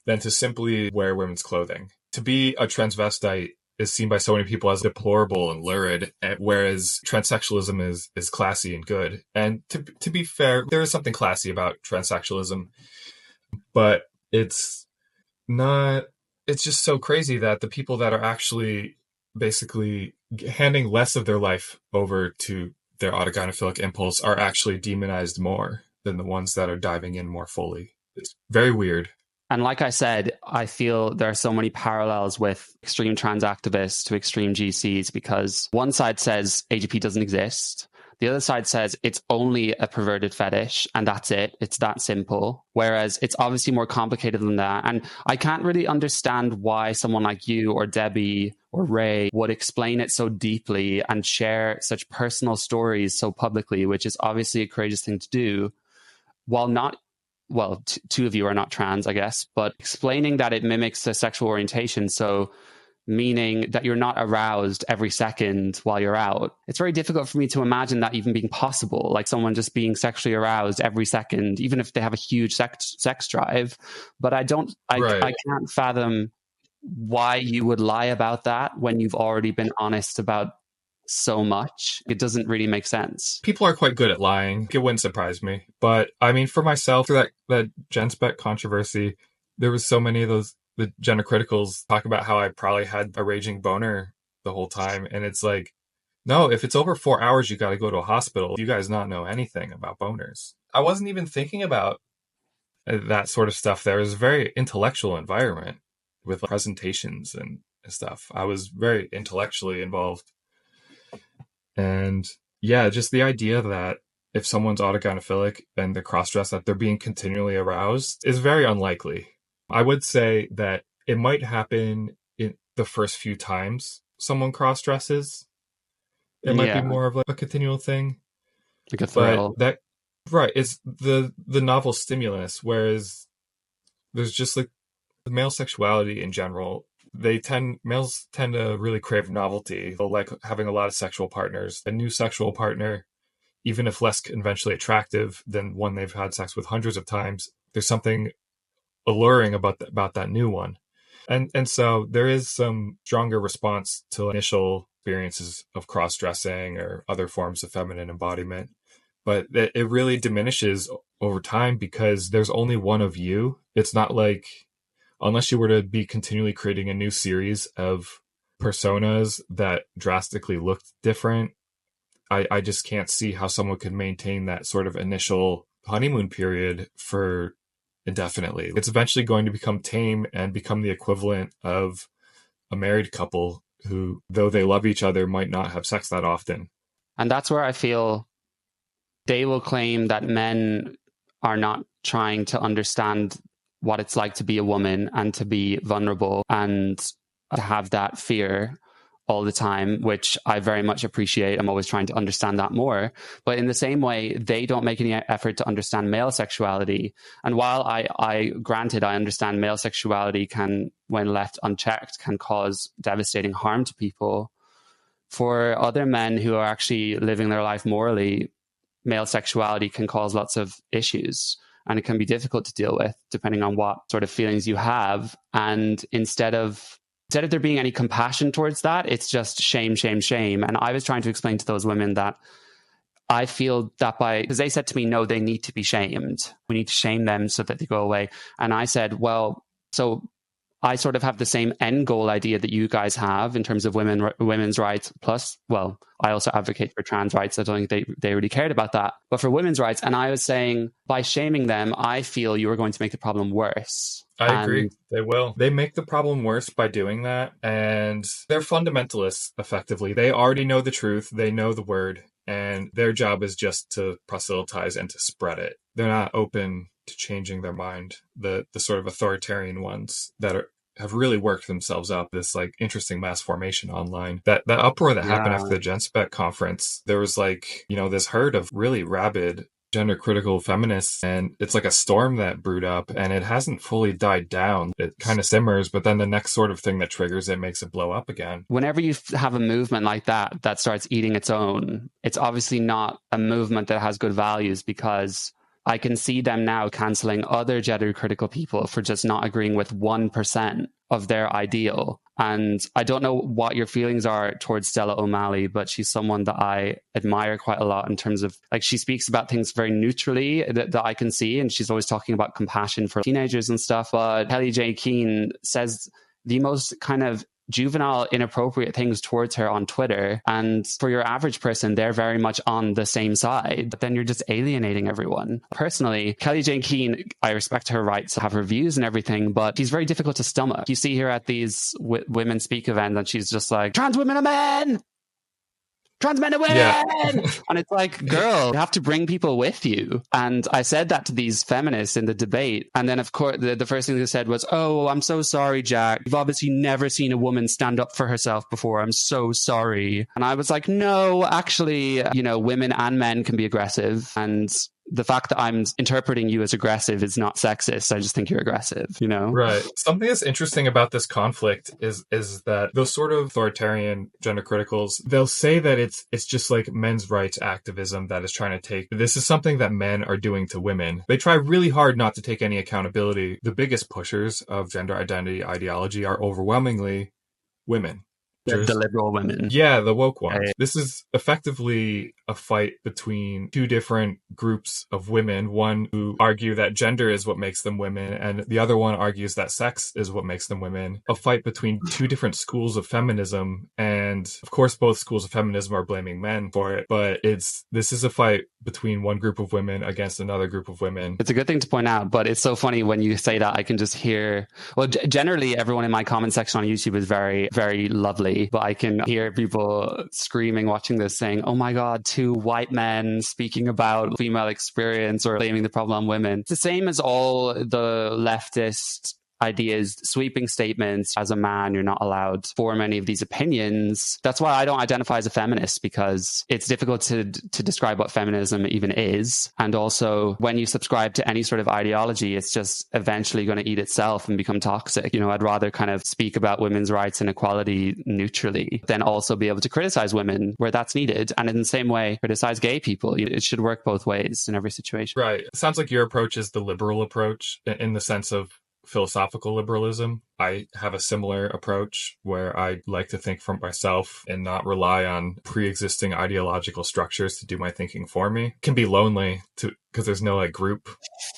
than to simply wear women's clothing. To be a transvestite is seen by so many people as deplorable and lurid, whereas transsexualism is classy and good. And to be fair, there is something classy about transsexualism, but it's not, it's just so crazy that the people that are actually basically handing less of their life over to their autogynephilic impulse are actually demonized more than the ones that are diving in more fully. It's very weird. And like I said, I feel there are so many parallels with extreme trans activists to extreme GCs, because one side says AGP doesn't exist. The other side says it's only a perverted fetish and that's it. It's that simple. Whereas it's obviously more complicated than that. And I can't really understand why someone like you or Debbie or Ray would explain it so deeply and share such personal stories so publicly, which is obviously a courageous thing to do, while not, well, two of you are not trans, I guess, but explaining that it mimics a sexual orientation. So meaning that you're not aroused every second while you're out. It's very difficult for me to imagine that even being possible, like someone just being sexually aroused every second, even if they have a huge sex drive. But I can't fathom why you would lie about that when you've already been honest about so much. It doesn't really make sense. People are quite good at lying. It wouldn't surprise me. But I mean, for myself, through that Genspect controversy, there was so many of those, the gender criticals talk about how I probably had a raging boner the whole time. And it's like, no, if it's over 4 hours, you got to go to a hospital. You guys not know anything about boners. I wasn't even thinking about that sort of stuff. There was a very intellectual environment with presentations and stuff. I was very intellectually involved. And yeah, just the idea that if someone's autogynephilic and they're cross-dressed, that they're being continually aroused is very unlikely. I would say that it might happen in the first few times someone cross-dresses. It might be more of like a continual thing. Like a thrill. But right, it's the novel stimulus, whereas there's just like the male sexuality in general. Males tend to really crave novelty. They'll like having a lot of sexual partners. A new sexual partner, even if less conventionally attractive than one they've had sex with hundreds of times, there's something alluring about that new one. And so there is some stronger response to initial experiences of cross-dressing or other forms of feminine embodiment. But it really diminishes over time because there's only one of you. It's not like, unless you were to be continually creating a new series of personas that drastically looked different, I just can't see how someone could maintain that sort of initial honeymoon period for indefinitely. It's eventually going to become tame and become the equivalent of a married couple who, though they love each other, might not have sex that often. And that's where I feel they will claim that men are not trying to understand what it's like to be a woman and to be vulnerable and to have that fear all the time, which I very much appreciate. I'm always trying to understand that more. But in the same way, they don't make any effort to understand male sexuality. And while I granted, I understand male sexuality can, when left unchecked, can cause devastating harm to people, for other men who are actually living their life morally, male sexuality can cause lots of issues. And it can be difficult to deal with depending on what sort of feelings you have. And instead of there being any compassion towards that, it's just shame, shame, shame. And I was trying to explain to those women that I feel that because they said to me, no, they need to be shamed. We need to shame them so that they go away. And I said, well, so I sort of have the same end goal idea that you guys have in terms of women's rights. Plus, well, I also advocate for trans rights. I don't think they really cared about that. But for women's rights, and I was saying, by shaming them, I feel you are going to make the problem worse. I agree. They will. They make the problem worse by doing that. And they're fundamentalists, effectively. They already know the truth. They know the word. And their job is just to proselytize and to spread it. They're not open to changing their mind. The sort of authoritarian ones that have really worked themselves up, this like interesting mass formation online. That uproar that happened after the Genspect conference, there was like, this herd of really rabid gender critical feminists, and it's like a storm that brewed up, and it hasn't fully died down. It kind of simmers, but then the next sort of thing that triggers it makes it blow up again. Whenever you have a movement like that starts eating its own, it's obviously not a movement that has good values, because I can see them now canceling other gender critical people for just not agreeing with 1% of their ideal. And I don't know what your feelings are towards Stella O'Malley, but she's someone that I admire quite a lot in terms of, like, she speaks about things very neutrally that I can see. And she's always talking about compassion for teenagers and stuff. But Kelly J. Keane says the most kind of juvenile, inappropriate things towards her on Twitter. And for your average person, they're very much on the same side. But then you're just alienating everyone. Personally, Kelly Jane Keane, I respect her rights to have her views and everything, but she's very difficult to stomach. You see her at these women speak events and she's just like, trans women are men! Trans men are women! Yeah. And it's like, girl, you have to bring people with you. And I said that to these feminists in the debate. And then, of course, the first thing they said was, oh, I'm so sorry, Jack. You've obviously never seen a woman stand up for herself before. I'm so sorry. And I was like, no, actually, women and men can be aggressive. And the fact that I'm interpreting you as aggressive is not sexist. I just think you're aggressive, Right. Something that's interesting about this conflict is that those sort of authoritarian gender criticals, they'll say that it's just like men's rights activism that is trying to take, this is something that men are doing to women. They try really hard not to take any accountability. The biggest pushers of gender identity ideology are overwhelmingly women. The liberal women. Yeah, the woke ones. Right. This is effectively a fight between two different groups of women. One who argue that gender is what makes them women, and the other one argues that sex is what makes them women. A fight between two different schools of feminism, and of course both schools of feminism are blaming men for it, but this is a fight between one group of women against another group of women. It's a good thing to point out, but it's so funny when you say that. I can just hear, well, generally everyone in my comment section on YouTube is very, very lovely, but I can hear people screaming watching this saying, oh my God, two white men speaking about female experience or blaming the problem on women. It's the same as all the leftist ideas, sweeping statements. As a man, you're not allowed to form any of these opinions. That's why I don't identify as a feminist, because it's difficult to describe what feminism even is. And also, when you subscribe to any sort of ideology, it's just eventually going to eat itself and become toxic. I'd rather kind of speak about women's rights and equality neutrally than also be able to criticize women where that's needed. And in the same way, criticize gay people. It should work both ways in every situation. Right. It sounds like your approach is the liberal approach in the sense of philosophical liberalism. I have a similar approach where I like to think for myself and not rely on pre-existing ideological structures to do my thinking for me. It can be lonely because there's no group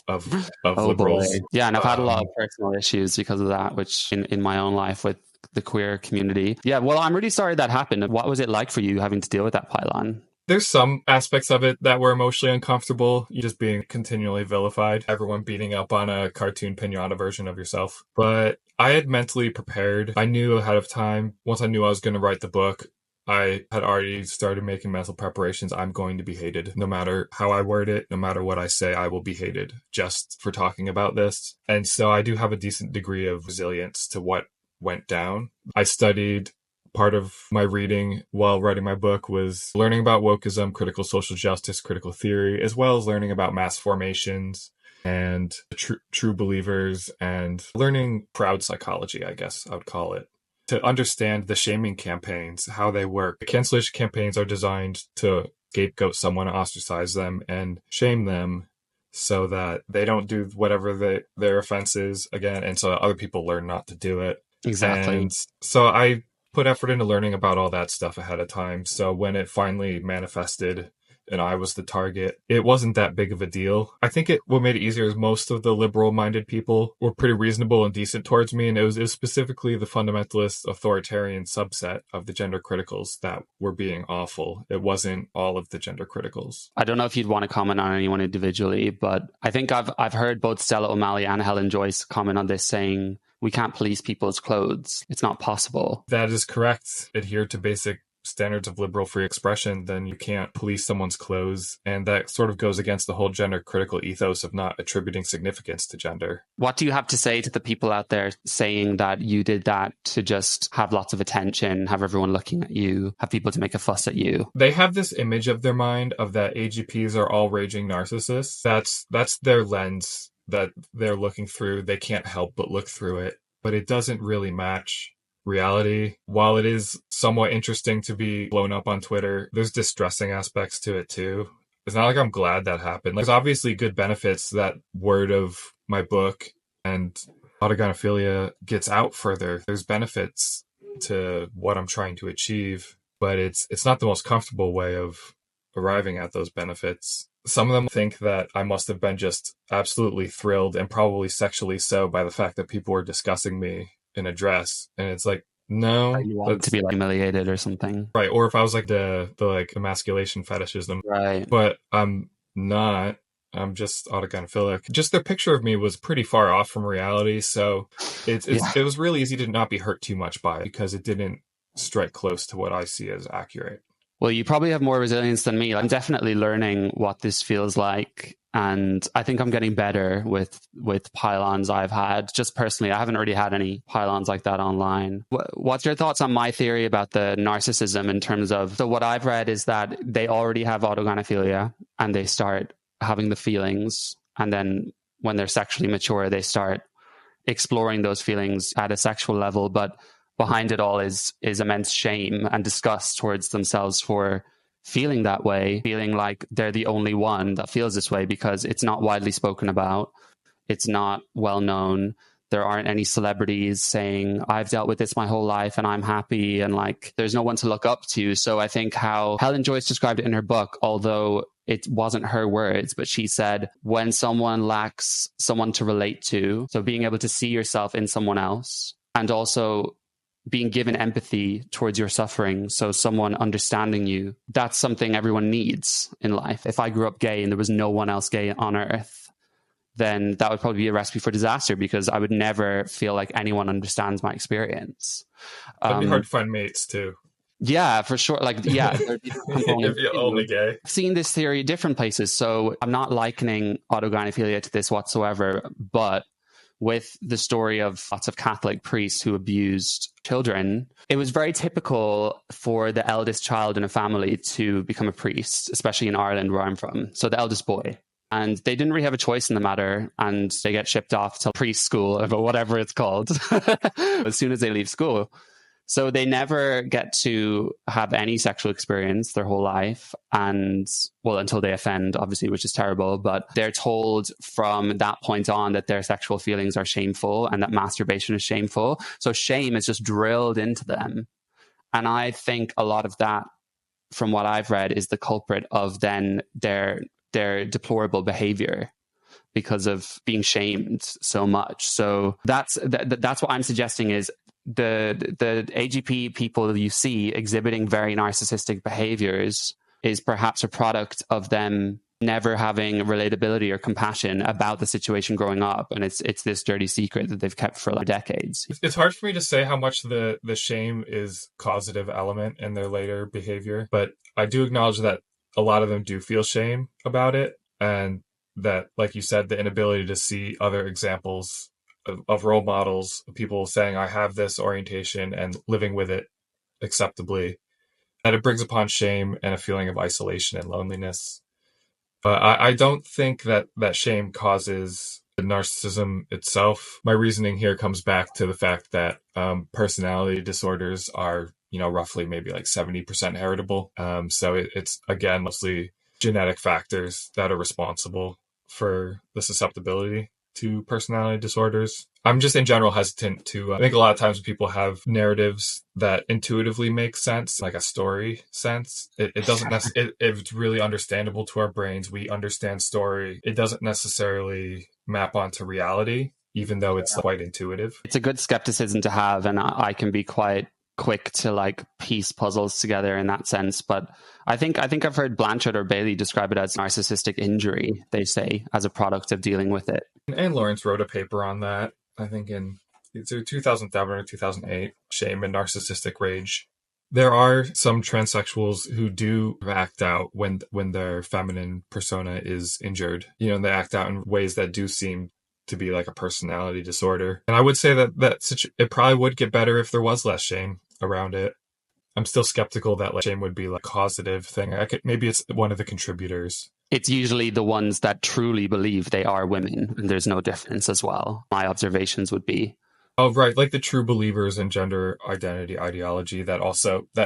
of liberals. Boy. Yeah, and I've had a lot of personal issues because of that, which in my own life with the queer community. Yeah, well, I'm really sorry that happened. What was it like for you having to deal with that pylon? There's some aspects of it that were emotionally uncomfortable. You just being continually vilified. Everyone beating up on a cartoon pinata version of yourself. But I had mentally prepared. I knew ahead of time. Once I knew I was going to write the book, I had already started making mental preparations. I'm going to be hated. No matter how I word it, no matter what I say, I will be hated just for talking about this. And so I do have a decent degree of resilience to what went down. I studied. Part of my reading while writing my book was learning about wokeism, critical social justice, critical theory, as well as learning about mass formations and true believers, and learning crowd psychology, I guess I would call it, to understand the shaming campaigns, how they work. The cancellation campaigns are designed to scapegoat someone, ostracize them, and shame them so that they don't do whatever their offense is again, and so other people learn not to do it. Exactly. And so I put effort into learning about all that stuff ahead of time. So when it finally manifested and I was the target, it wasn't that big of a deal. I think what made it easier is most of the liberal-minded people were pretty reasonable and decent towards me, and it was specifically the fundamentalist authoritarian subset of the gender criticals that were being awful. It wasn't all of the gender criticals. I don't know if you'd want to comment on anyone individually, but I think I've heard both Stella O'Malley and Helen Joyce comment on this, saying we can't police people's clothes. It's not possible. That is correct. Adhere to basic standards of liberal free expression, then you can't police someone's clothes. And that sort of goes against the whole gender critical ethos of not attributing significance to gender. What do you have to say to the people out there saying that you did that to just have lots of attention, have everyone looking at you, have people to make a fuss at you? They have this image of their mind of that AGPs are all raging narcissists. That's their lens that they're looking through. They can't help but look through it, but it doesn't really match reality. While it is somewhat interesting to be blown up on Twitter, there's distressing aspects to it too. It's not like I'm glad that happened. There's obviously good benefits that word of my book and Autogynephilia gets out further. There's benefits to what I'm trying to achieve, but it's not the most comfortable way of arriving at those benefits. Some of them think that I must have been just absolutely thrilled, and probably sexually so, by the fact that people were discussing me in a dress, and it's like, no, you want to be like humiliated or something, right? Or if I was like the like emasculation fetishism, right? But I'm not. I'm just autogynephilic. Just their picture of me was pretty far off from reality, so it was really easy to not be hurt too much by it because it didn't strike close to what I see as accurate. Well, you probably have more resilience than me. I'm definitely learning what this feels like. And I think I'm getting better with pylons I've had. Just personally, I haven't really had any pylons like that online. What's your thoughts on my theory about the narcissism in terms of, so what I've read is that they already have autogynephilia and they start having the feelings. And then when they're sexually mature, they start exploring those feelings at a sexual level. But behind it all is immense shame and disgust towards themselves for feeling that way, feeling like they're the only one that feels this way because it's not widely spoken about. It's not well known. There aren't any celebrities saying, I've dealt with this my whole life and I'm happy, and like there's no one to look up to. So I think how Helen Joyce described it in her book, although it wasn't her words, but she said, when someone lacks someone to relate to, so being able to see yourself in someone else, and also being given empathy towards your suffering, so someone understanding you, that's something everyone needs in life. If I grew up gay and there was no one else gay on earth, then that would probably be a recipe for disaster because I would never feel like anyone understands my experience. It'd be hard to find mates too. Yeah, for sure. Like, yeah. If you're only gay. I've seen this theory at different places, so I'm not likening autogynephilia to this whatsoever, but with the story of lots of Catholic priests who abused children, it was very typical for the eldest child in a family to become a priest, especially in Ireland where I'm from. So the eldest boy. And they didn't really have a choice in the matter, and they get shipped off to priest school, or whatever it's called, as soon as they leave school. So they never get to have any sexual experience their whole life, and well, until they offend, obviously, which is terrible. But they're told from that point on that their sexual feelings are shameful and that masturbation is shameful. So shame is just drilled into them. And I think a lot of that, from what I've read, is the culprit of then their deplorable behavior because of being shamed so much. So that's what I'm suggesting is the AGP people you see exhibiting very narcissistic behaviors is perhaps a product of them never having relatability or compassion about the situation growing up, and it's this dirty secret that they've kept for like decades. It's hard for me to say how much the shame is causative element in their later behavior, but I do acknowledge that a lot of them do feel shame about it, and that, like you said, the inability to see other examples of role models, people saying, I have this orientation and living with it acceptably, and it brings upon shame and a feeling of isolation and loneliness. But I don't think that shame causes the narcissism itself. My reasoning here comes back to the fact that personality disorders are, roughly maybe like 70% heritable. So it's, again, mostly genetic factors that are responsible for the susceptibility. to personality disorders. I'm just in general hesitant to, I think a lot of times when people have narratives that intuitively make sense, like a story sense, it doesn't necessarily, it's really understandable to our brains. We understand story. It doesn't necessarily map onto reality, even though it's quite intuitive. It's a good skepticism to have, and I can be quite quick to like piece puzzles together in that sense. But I think I've heard Blanchard or Bailey describe it as narcissistic injury, they say, as a product of dealing with it. And Lawrence wrote a paper on that, I think in either 2007 or 2008, Shame and Narcissistic Rage. There are some transsexuals who do act out when their feminine persona is injured. You know, they act out in ways that do seem to be like a personality disorder. And I would say that it probably would get better if there was less shame around it. I'm still skeptical that like shame would be like a causative thing. Maybe it's one of the contributors. It's usually the ones that truly believe they are women, and there's no difference as well. My observations would be. Oh, right. Like the true believers in gender identity ideology that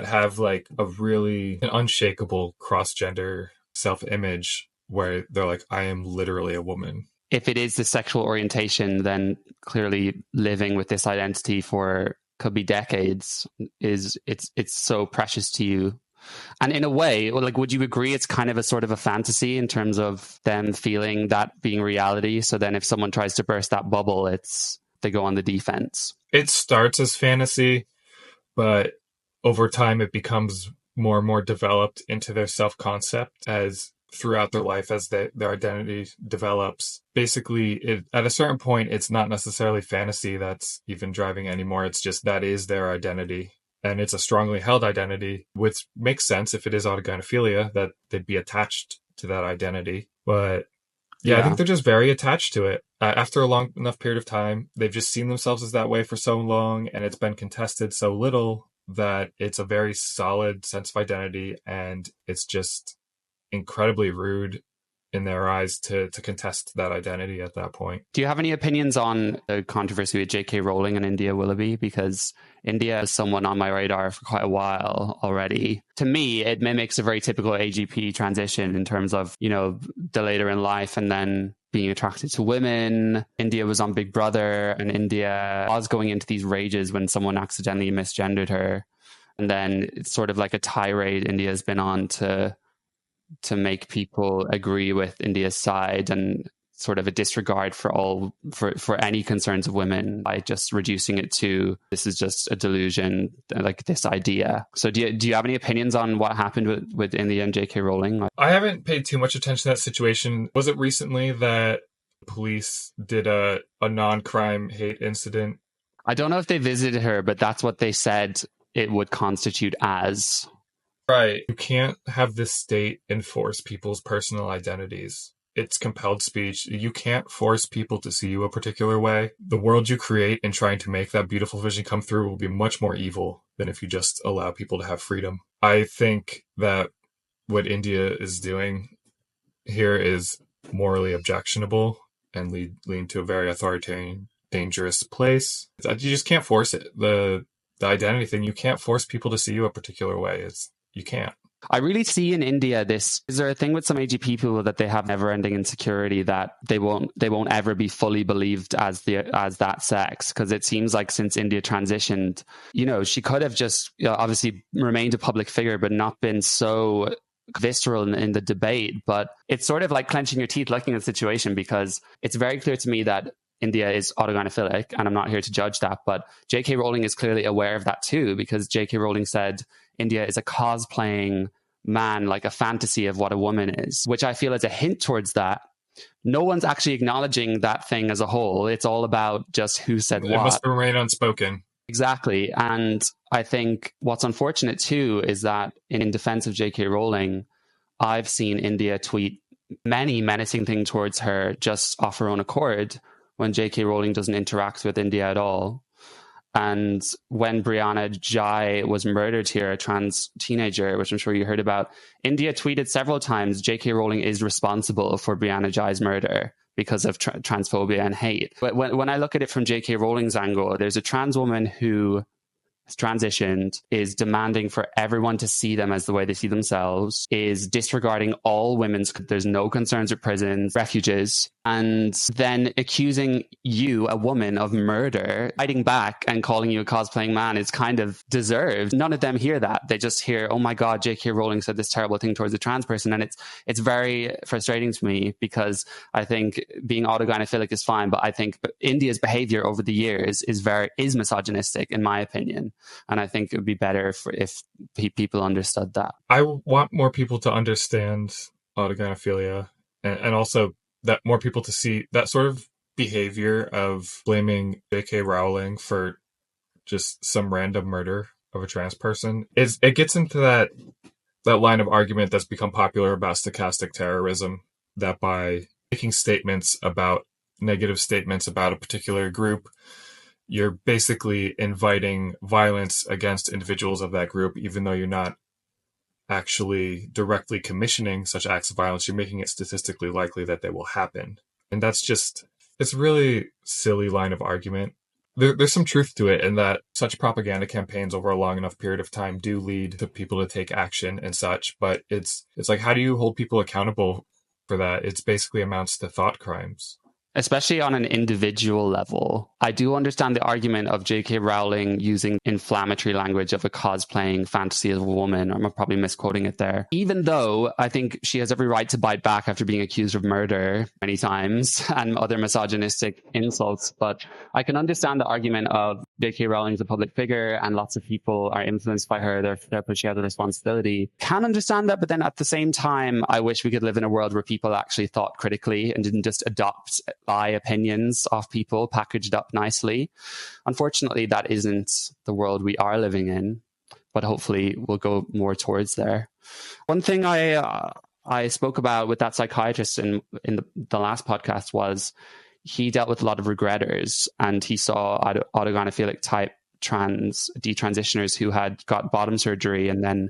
have like a really unshakable cross-gender self-image where they're like, I am literally a woman. If it is the sexual orientation, then clearly living with this identity for could be decades it's so precious to you. And in a way, like, would you agree it's kind of a sort of a fantasy in terms of them feeling that being reality? So then if someone tries to burst that bubble, they go on the defense. It starts as fantasy, but over time it becomes more and more developed into their self-concept as throughout their life as their identity develops. Basically, at a certain point, it's not necessarily fantasy that's even driving anymore. It's just that is their identity. And it's a strongly held identity, which makes sense if it is autogynephilia, that they'd be attached to that identity. But yeah, I think they're just very attached to it. After a long enough period of time, they've just seen themselves as that way for so long, and it's been contested so little that it's a very solid sense of identity, and it's just incredibly rude in their eyes to contest that identity at that point. Do you have any opinions on the controversy with J.K. Rowling and India Willoughby? Because India is someone on my radar for quite a while already. To me, it mimics a very typical AGP transition in terms of, you know, the later in life and then being attracted to women. India was on Big Brother, and India was going into these rages when someone accidentally misgendered her. And then it's sort of like a tirade India's been on to make people agree with India's side, and sort of a disregard for any concerns of women by just reducing it to this is just a delusion, like this idea. So do you have any opinions on what happened with India and J.K. Rowling? I haven't paid too much attention to that situation. Was it recently that police did a non-crime hate incident? I don't know if they visited her, but that's what they said it would constitute as. Right. You can't have this state enforce people's personal identities. It's compelled speech. You can't force people to see you a particular way. The world you create in trying to make that beautiful vision come through will be much more evil than if you just allow people to have freedom. I think that what India is doing here is morally objectionable and lead to a very authoritarian, dangerous place. You just can't force it. The identity thing, you can't force people to see you a particular way. You can't. I really see in India is there a thing with some AGP people that they have never-ending insecurity that they won't ever be fully believed as that sex? Because it seems like since India transitioned, you know, she could have just obviously remained a public figure but not been so visceral in the debate. But it's sort of like clenching your teeth looking at the situation, because it's very clear to me that India is autogynephilic, and I'm not here to judge that, but J.K. Rowling is clearly aware of that too, because J.K. Rowling said India is a cosplaying man, like a fantasy of what a woman is, which I feel is a hint towards that. No one's actually acknowledging that thing as a whole. It's all about just who said what. It must remain unspoken. Exactly. And I think what's unfortunate too is that in defense of J.K. Rowling, I've seen India tweet many menacing things towards her just off her own accord, when J.K. Rowling doesn't interact with India at all. And when Brianna Jai was murdered here, a trans teenager, which I'm sure you heard about, India tweeted several times, J.K. Rowling is responsible for Brianna Jai's murder because of transphobia and hate. But when I look at it from J.K. Rowling's angle, there's a trans woman who transitioned, is demanding for everyone to see them as the way they see themselves, is disregarding all women's, there's no concerns with prisons, refuges, and then accusing you, a woman, of murder, fighting back and calling you a cosplaying man is kind of deserved. None of them hear that. They just hear, oh my God, J.K. Rowling said this terrible thing towards a trans person. And it's very frustrating to me, because I think being autogynephilic is fine, but I think India's behavior over the years is misogynistic, in my opinion. And I think it would be better if people understood that. I want more people to understand autogynephilia, and also that more people to see that sort of behavior of blaming J.K. Rowling for just some random murder of a trans person. It gets into that line of argument that's become popular about stochastic terrorism, that by making negative statements about a particular group, you're basically inviting violence against individuals of that group, even though you're not actually directly commissioning such acts of violence. You're making it statistically likely that they will happen. And it's a really silly line of argument. There's some truth to it, in that such propaganda campaigns over a long enough period of time do lead to people to take action and such. But it's like, how do you hold people accountable for that? It's basically amounts to thought crimes. Especially on an individual level. I do understand the argument of J.K. Rowling using inflammatory language of a cosplaying fantasy of a woman. I'm probably misquoting it there. Even though I think she has every right to bite back after being accused of murder many times and other misogynistic insults. But I can understand the argument of J.K. Rowling is a public figure and lots of people are influenced by her. Therefore, she has a responsibility. Can understand that. But then at the same time, I wish we could live in a world where people actually thought critically and didn't just adopt by opinions of people packaged up nicely. Unfortunately, that isn't the world we are living in, but hopefully we'll go more towards there. One thing I spoke about with that psychiatrist in the last podcast was he dealt with a lot of regretters, and he saw autogynephilic type detransitioners who had got bottom surgery, and then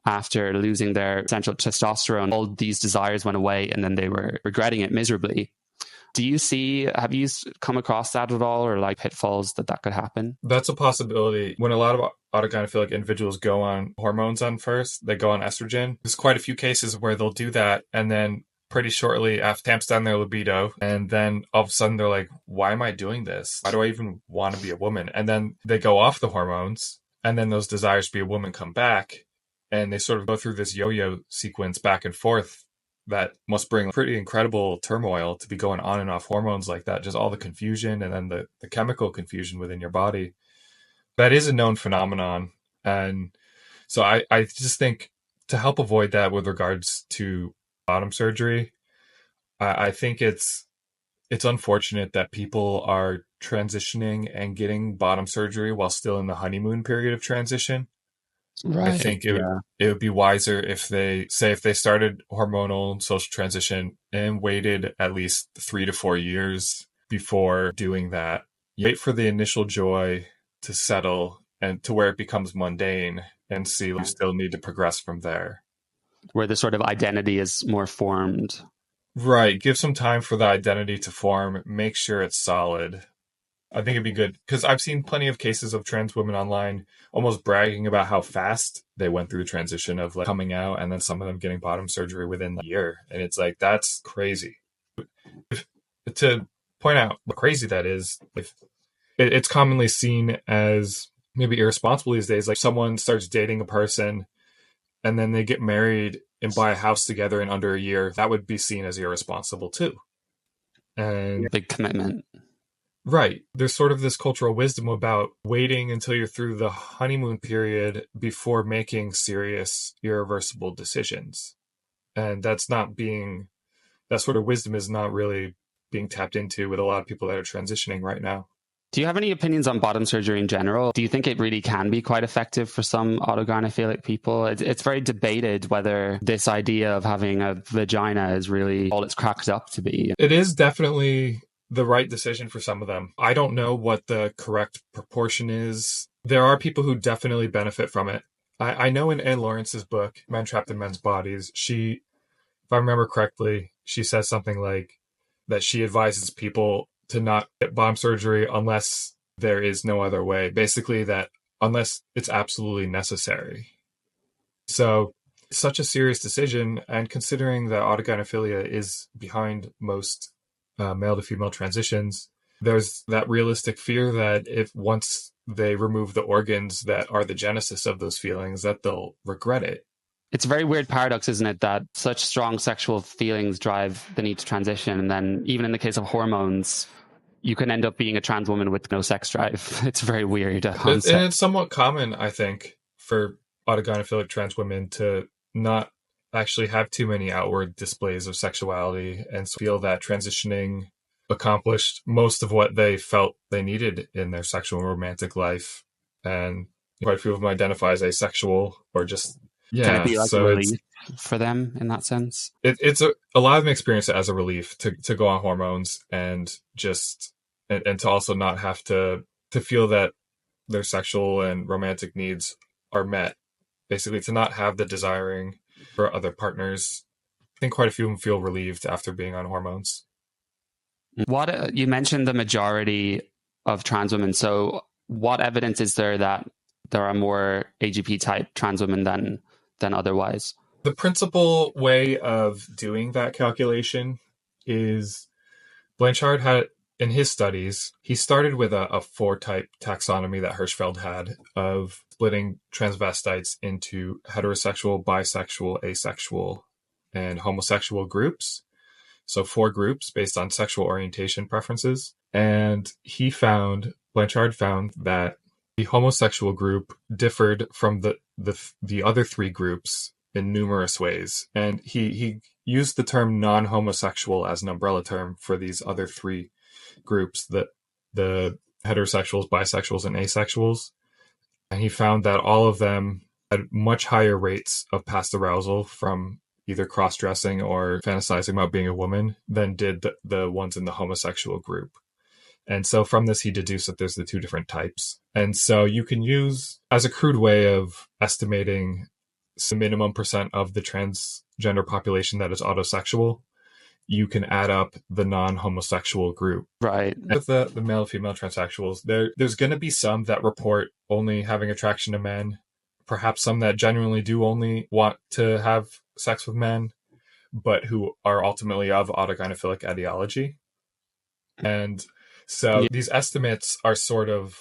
after losing their essential testosterone, all these desires went away, and then they were regretting it miserably. Have you come across that at all, or like pitfalls that could happen? That's a possibility. When a lot of autogynephilic individuals go on hormones first, they go on estrogen. There's quite a few cases where they'll do that, and then pretty shortly after tamps down their libido, and then all of a sudden they're like, why am I doing this? Why do I even want to be a woman? And then they go off the hormones, and then those desires to be a woman come back, and they sort of go through this yo-yo sequence back and forth that must bring pretty incredible turmoil to be going on and off hormones like that. Just all the confusion, and then the chemical confusion within your body. That is a known phenomenon. And so I just think, to help avoid that with regards to bottom surgery, I think it's unfortunate that people are transitioning and getting bottom surgery while still in the honeymoon period of transition. Right. I think it would be wiser if they started hormonal social transition and waited at least 3 to 4 years before doing that. You wait for the initial joy to settle and to where it becomes mundane, and see you still need to progress from there. Where the sort of identity is more formed. Right. Give some time for the identity to form. Make sure it's solid. I think it'd be good, because I've seen plenty of cases of trans women online almost bragging about how fast they went through the transition of like coming out, and then some of them getting bottom surgery within a year. And it's like, that's crazy. To point out how crazy that is, it's commonly seen as maybe irresponsible these days. Like, someone starts dating a person and then they get married and buy a house together in under a year. That would be seen as irresponsible too. And big commitment. Right. There's sort of this cultural wisdom about waiting until you're through the honeymoon period before making serious, irreversible decisions. And that sort of wisdom is not really being tapped into with a lot of people that are transitioning right now. Do you have any opinions on bottom surgery in general? Do you think it really can be quite effective for some autogynephilic people? It's very debated whether this idea of having a vagina is really all it's cracked up to be. It is definitely the right decision for some of them. I don't know what the correct proportion is. There are people who definitely benefit from it. I know in Anne Lawrence's book, Men Trapped in Men's Bodies, if I remember correctly, she says something like that she advises people to not get bottom surgery unless there is no other way. Basically, that unless it's absolutely necessary. So it's such a serious decision, and considering that autogynephilia is behind most male to female transitions, there's that realistic fear that if once they remove the organs that are the genesis of those feelings, that they'll regret it. It's a very weird paradox, isn't it, that such strong sexual feelings drive the need to transition, and then even in the case of hormones, you can end up being a trans woman with no sex drive. It's a very weird concept. And it's somewhat common, I think, for autogynephilic trans women to not actually have too many outward displays of sexuality and feel that transitioning accomplished most of what they felt they needed in their sexual and romantic life. And quite a few of them identify as asexual or just, yeah. Can it be like so a relief for them in that sense? It's a lot of them experience it as a relief to go on hormones and just, and to also not have to feel that their sexual and romantic needs are met. Basically, to not have the desiring for other partners. I think quite a few of them feel relieved after being on hormones. What you mentioned the majority of trans women. So what evidence is there that there are more AGP type trans women than otherwise? The principal way of doing that calculation is Blanchard had, in his studies, he started with a 4-type taxonomy that Hirschfeld had of splitting transvestites into heterosexual, bisexual, asexual, and homosexual groups. So 4 groups based on sexual orientation preferences. And Blanchard found that the homosexual group differed from the other 3 groups in numerous ways. And he used the term non-homosexual as an umbrella term for these other 3 groups, that the heterosexuals, bisexuals, and asexuals. And he found that all of them had much higher rates of past arousal from either cross-dressing or fantasizing about being a woman than did the ones in the homosexual group. And so from this, he deduced that there's the 2 different types. And so you can use, as a crude way of estimating the minimum percent of the transgender population that is autosexual, you can add up the non-homosexual group. Right. With the male-female transsexuals, there's going to be some that report only having attraction to men, perhaps some that genuinely do only want to have sex with men, but who are ultimately of autogynephilic ideology. And so these estimates are sort of,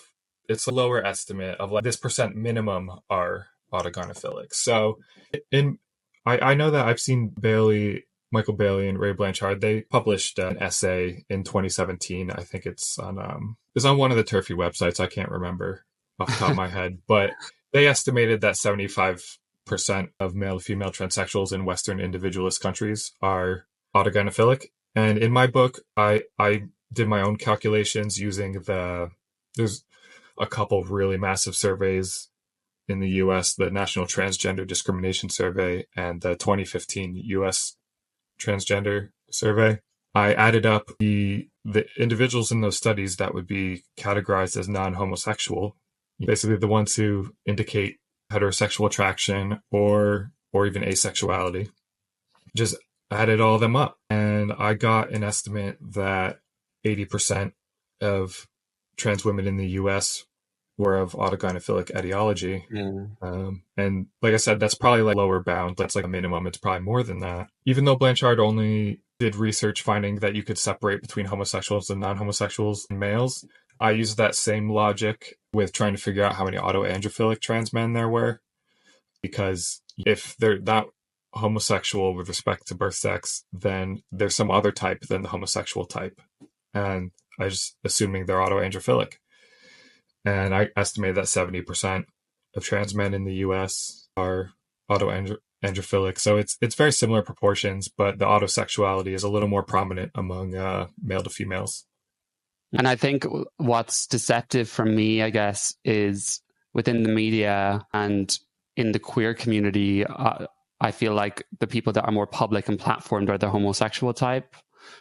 it's a lower estimate of like this percent minimum are autogynephilic. So I know that I've seen Michael Bailey and Ray Blanchard, they published an essay in 2017. I think it's on one of the turfy websites. I can't remember off the top of my head, but they estimated that 75% of male to female transsexuals in Western individualist countries are autogynephilic. And in my book, I did my own calculations using there's a couple really massive surveys in the US, the National Transgender Discrimination Survey and the 2015 US Transgender Survey. I added up the individuals in those studies that would be categorized as non-homosexual, basically the ones who indicate heterosexual attraction or even asexuality. Just added all of them up, and I got an estimate that 80% of trans women in the US were of autogynephilic ideology. And like I said, that's probably like lower bound. That's like a minimum. It's probably more than that. Even though Blanchard only did research finding that you could separate between homosexuals and non-homosexuals and males, I used that same logic with trying to figure out how many autoandrophilic trans men there were. Because if they're not homosexual with respect to birth sex, then there's some other type than the homosexual type. And I just assuming they're autoandrophilic. And I estimated that 70% of trans men in the US are autoandrophilic. So it's very similar proportions, but the autosexuality is a little more prominent among male to females. And I think what's deceptive for me, I guess, is within the media and in the queer community, I feel like the people that are more public and platformed are the homosexual type.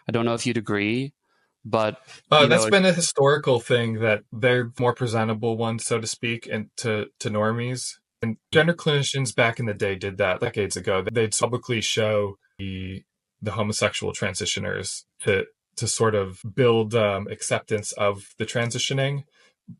I don't know if you'd agree. But that's been a historical thing, that they're more presentable ones, so to speak, and to normies. And gender clinicians back in the day did that decades ago. They'd publicly show the homosexual transitioners to sort of build acceptance of the transitioning.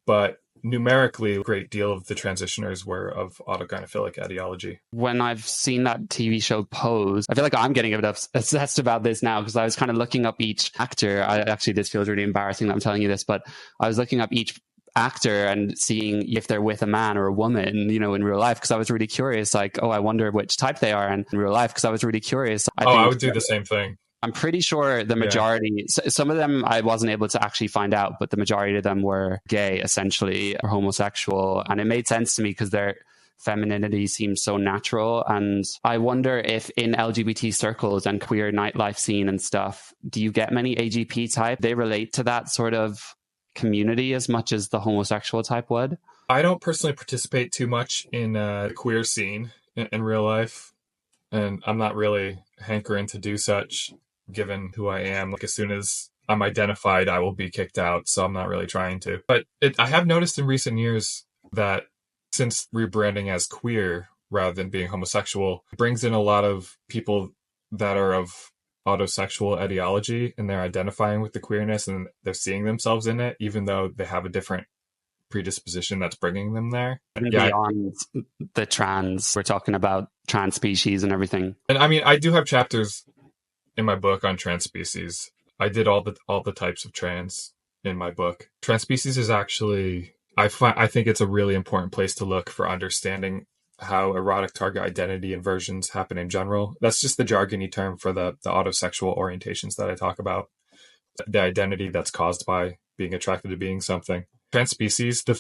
But numerically, a great deal of the transitioners were of autogynephilic ideology. When I've seen that TV show Pose, I feel like I'm getting a bit obsessed about this now because I was kind of looking up each actor. Actually, this feels really embarrassing that I'm telling you this, but I was looking up each actor and seeing if they're with a man or a woman, you know, in real life, because I was really curious, like, oh, I wonder which type they are in real life, because I was really curious. I would do the same thing. I'm pretty sure the majority, some of them I wasn't able to actually find out, but the majority of them were gay, essentially, or homosexual. And it made sense to me because their femininity seems so natural. And I wonder if in LGBT circles and queer nightlife scene and stuff, do you get many AGP type? They relate to that sort of community as much as the homosexual type would? I don't personally participate too much in the queer scene in real life, and I'm not really hankering to do such given who I am. Like, as soon as I'm identified, I will be kicked out, so I'm not really trying to. But I have noticed in recent years that since rebranding as queer rather than being homosexual, it brings in a lot of people that are of autosexual ideology, and they're identifying with the queerness and they're seeing themselves in it, even though they have a different predisposition that's bringing them there. And beyond the trans, we're talking about trans species and everything. And I mean, I do have chapters in my book on trans species. I did all the types of trans in my book. Trans species is actually, I think it's a really important place to look for understanding how erotic target identity inversions happen in general. That's just the jargony term for the autosexual orientations that I talk about. The identity that's caused by being attracted to being something. Trans species, the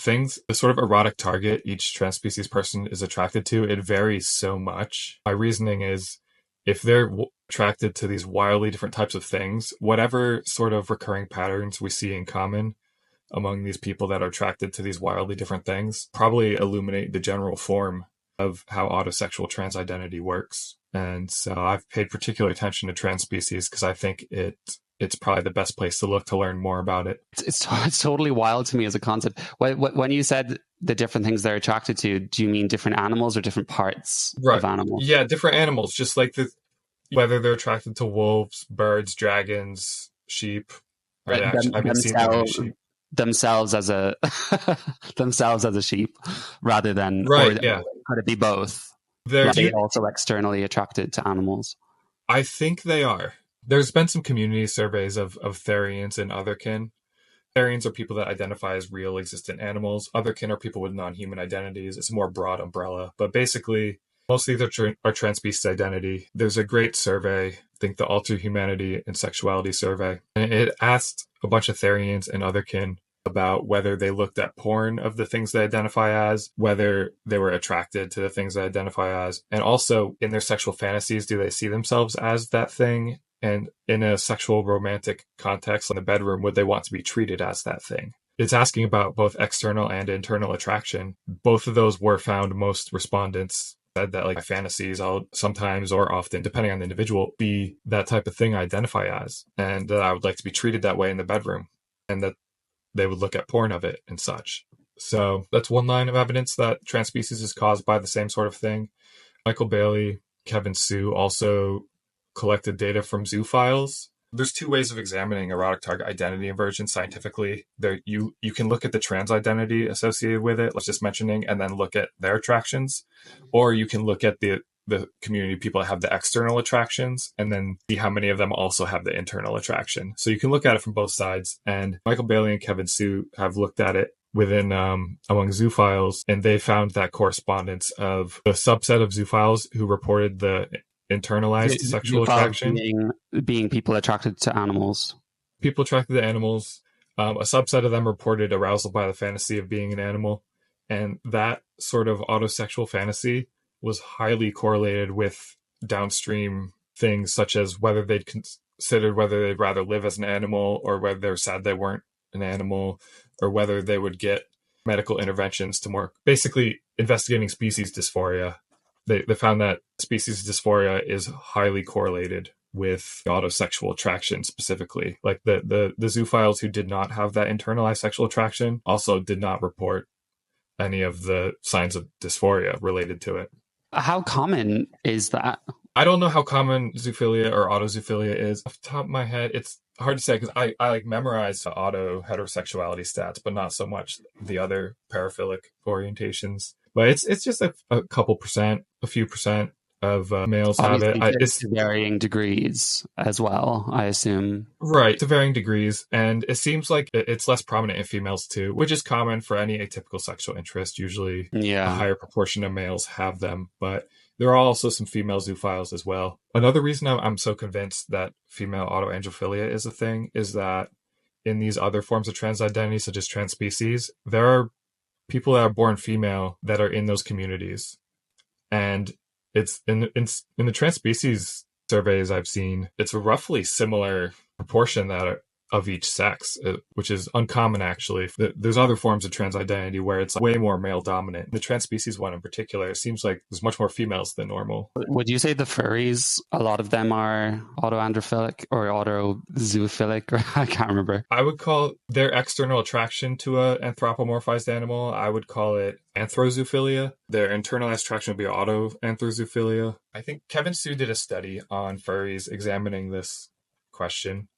sort of erotic target each trans species person is attracted to, it varies so much. My reasoning is, if they're attracted to these wildly different types of things, whatever sort of recurring patterns we see in common among these people that are attracted to these wildly different things probably illuminate the general form of how autosexual trans identity works. And so I've paid particular attention to trans species because I think it's probably the best place to look to learn more about it. It's totally wild to me as a concept. When you said the different things they're attracted to, do you mean different animals or different parts of animals? Yeah, different animals, just like whether they're attracted to wolves, birds, dragons, sheep. I've been seeing them in sheep. Themselves as a sheep rather than could it be both? Are they also externally attracted to animals? I think they are. There's been some community surveys of Therians and otherkin. Therians are people that identify as real existent animals. Otherkin are people with non-human identities. It's a more broad umbrella, but basically most of these are trans-species identity. There's a great survey, I think the Alter Humanity and Sexuality survey, and it asked a bunch of Therians and otherkin about whether they looked at porn of the things they identify as, whether they were attracted to the things they identify as, and also in their sexual fantasies, do they see themselves as that thing? And in a sexual romantic context in the bedroom, would they want to be treated as that thing? It's asking about both external and internal attraction. Both of those were found. Most respondents said that, like, my fantasies, I'll sometimes or often, depending on the individual, be that type of thing I identify as, and that I would like to be treated that way in the bedroom, and that they would look at porn of it and such. So that's one line of evidence that trans species is caused by the same sort of thing. Michael Bailey, Kevin Sue also collected data from zoophiles. There's two ways of examining erotic target identity inversion scientifically. You can look at the trans identity associated with it, let's just mentioning, and then look at their attractions. Or you can look at the community people that have the external attractions and then see how many of them also have the internal attraction. So you can look at it from both sides. And Michael Bailey and Kevin Sue have looked at it within among zoophiles, and they found that correspondence of the subset of zoophiles who reported the internalized sexual attraction being people attracted to animals. People attracted to animals. A subset of them reported arousal by the fantasy of being an animal, and that sort of autosexual fantasy was highly correlated with downstream things such as whether they'd considered whether they'd rather live as an animal or whether they're sad they weren't an animal, or whether they would get medical interventions to more basically investigating species dysphoria. They found that species dysphoria is highly correlated with autosexual attraction specifically. Like the zoophiles who did not have that internalized sexual attraction also did not report any of the signs of dysphoria related to it. How common is that? I don't know how common zoophilia or autozoophilia is. Off the top of my head, it's hard to say because I like memorized auto heterosexuality stats, but not so much the other paraphilic orientations. But it's just a couple percent, a few percent of males have it. Obviously, to varying degrees as well, I assume. Right, to varying degrees, and it seems like it's less prominent in females too, which is common for any atypical sexual interest. Usually, a Yeah. higher proportion of males have them, but there are also some female zoophiles as well. Another reason I'm so convinced that female autoandrophilia is a thing is that in these other forms of trans identity, such as trans species, there are people that are born female that are in those communities, and it's in the trans species surveys I've seen, it's a roughly similar proportion that of each sex, which is uncommon actually. There's other forms of trans identity where it's way more male dominant. The trans species one in particular, it seems like there's much more females than normal. Would you say the furries, a lot of them are autoandrophilic or autozoophilic? Or I can't remember. I would call their external attraction to an anthropomorphized animal, I would call it anthrozoophilia. Their internalized attraction would be autoanthrozoophilia. I think Kevin Sue did a study on furries examining this question,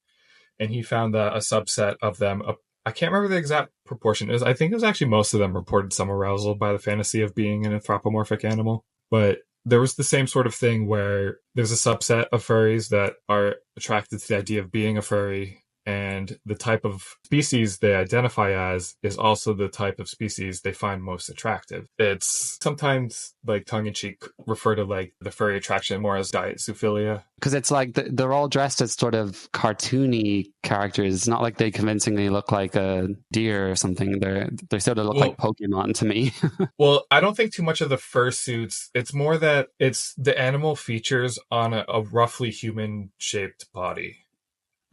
and he found that a subset of them, I can't remember the exact proportion. I think it was actually most of them reported some arousal by the fantasy of being an anthropomorphic animal. But there was the same sort of thing where there's a subset of furries that are attracted to the idea of being a furry, and the type of species they identify as is also the type of species they find most attractive. It's sometimes like tongue-in-cheek refer to like the furry attraction more as diet zoophilia. Because it's like they're all dressed as sort of cartoony characters. It's not like they convincingly look like a deer or something. They sort of look like Pokemon to me. Well, I don't think too much of the fursuits. It's more that it's the animal features on a roughly human-shaped body.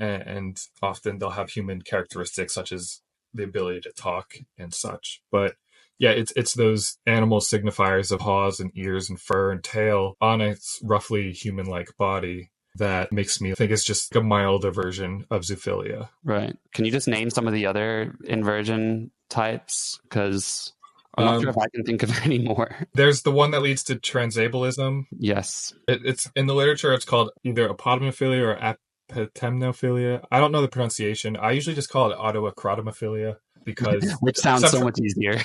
And often they'll have human characteristics such as the ability to talk and such. But yeah, it's those animal signifiers of paws and ears and fur and tail on a roughly human-like body that makes me think it's just a milder version of zoophilia. Right. Can you just name some of the other inversion types? Because I'm not sure if I can think of any more. There's the one that leads to transableism. Yes. It's in the literature, it's called either apotemnophilia or apotemnophilia. I don't know the pronunciation. I usually just call it autoacrotomophilia because which sounds so much easier.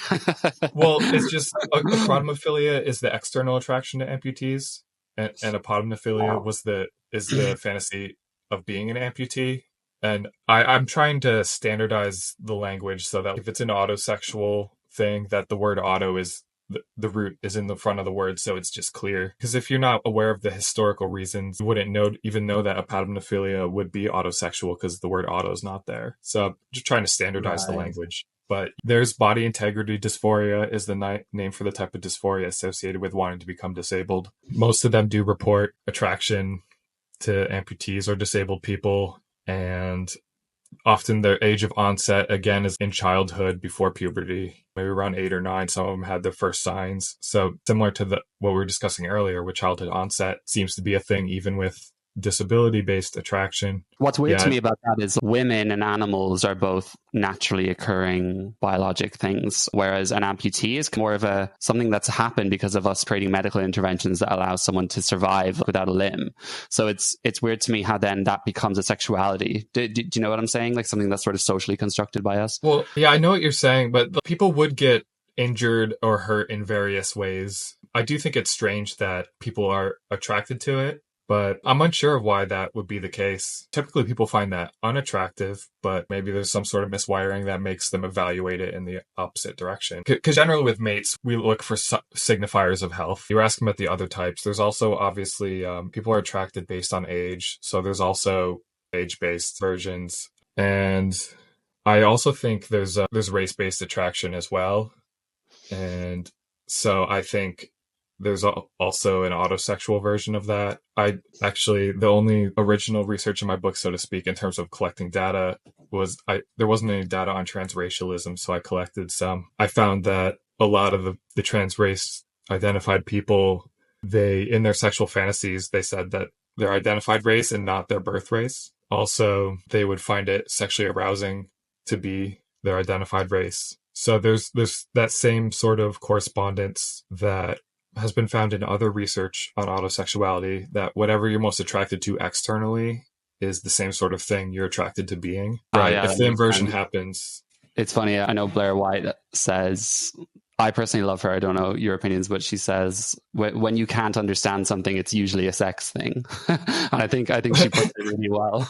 Well, it's just acrotomophilia is the external attraction to amputees, and apotemnophilia is the fantasy of being an amputee. And I'm trying to standardize the language so that if it's an autosexual thing, that the word auto is the root is in the front of the word, so it's just clear. Because if you're not aware of the historical reasons, you wouldn't even know that apotemnophilia would be autosexual because the word auto is not there. So I'm just trying to standardize the language. But there's body integrity dysphoria is the name for the type of dysphoria associated with wanting to become disabled. Most of them do report attraction to amputees or disabled people, and often their age of onset, again, is in childhood before puberty, maybe around 8 or 9. Some of them had their first signs. So similar to what we were discussing earlier with childhood onset seems to be a thing even with disability-based attraction. What's weird to me about that is women and animals are both naturally occurring biologic things, whereas an amputee is more of something that's happened because of us creating medical interventions that allow someone to survive without a limb. So it's weird to me how then that becomes a sexuality. Do you know what I'm saying? Like something that's sort of socially constructed by us. Well, yeah, I know what you're saying, but people would get injured or hurt in various ways. I do think it's strange that people are attracted to it, but I'm unsure of why that would be the case. Typically, people find that unattractive, but maybe there's some sort of miswiring that makes them evaluate it in the opposite direction. Because generally with mates, we look for signifiers of health. You were asking about the other types. There's also obviously people are attracted based on age. So there's also age-based versions. And I also think there's race-based attraction as well. And so I think there's also an autosexual version of that. The only original research in my book, so to speak, in terms of collecting data was there wasn't any data on transracialism, so I collected some. I found that a lot of the trans race identified people, in their sexual fantasies, they said that their identified race and not their birth race. Also, they would find it sexually arousing to be their identified race. So there's that same sort of correspondence that has been found in other research on autosexuality that whatever you're most attracted to externally is the same sort of thing you're attracted to being. Right. Yeah, if the inversion happens. It's funny. I know Blair White says, I personally love her. I don't know your opinions, but she says when you can't understand something, it's usually a sex thing. And I think she puts it really well.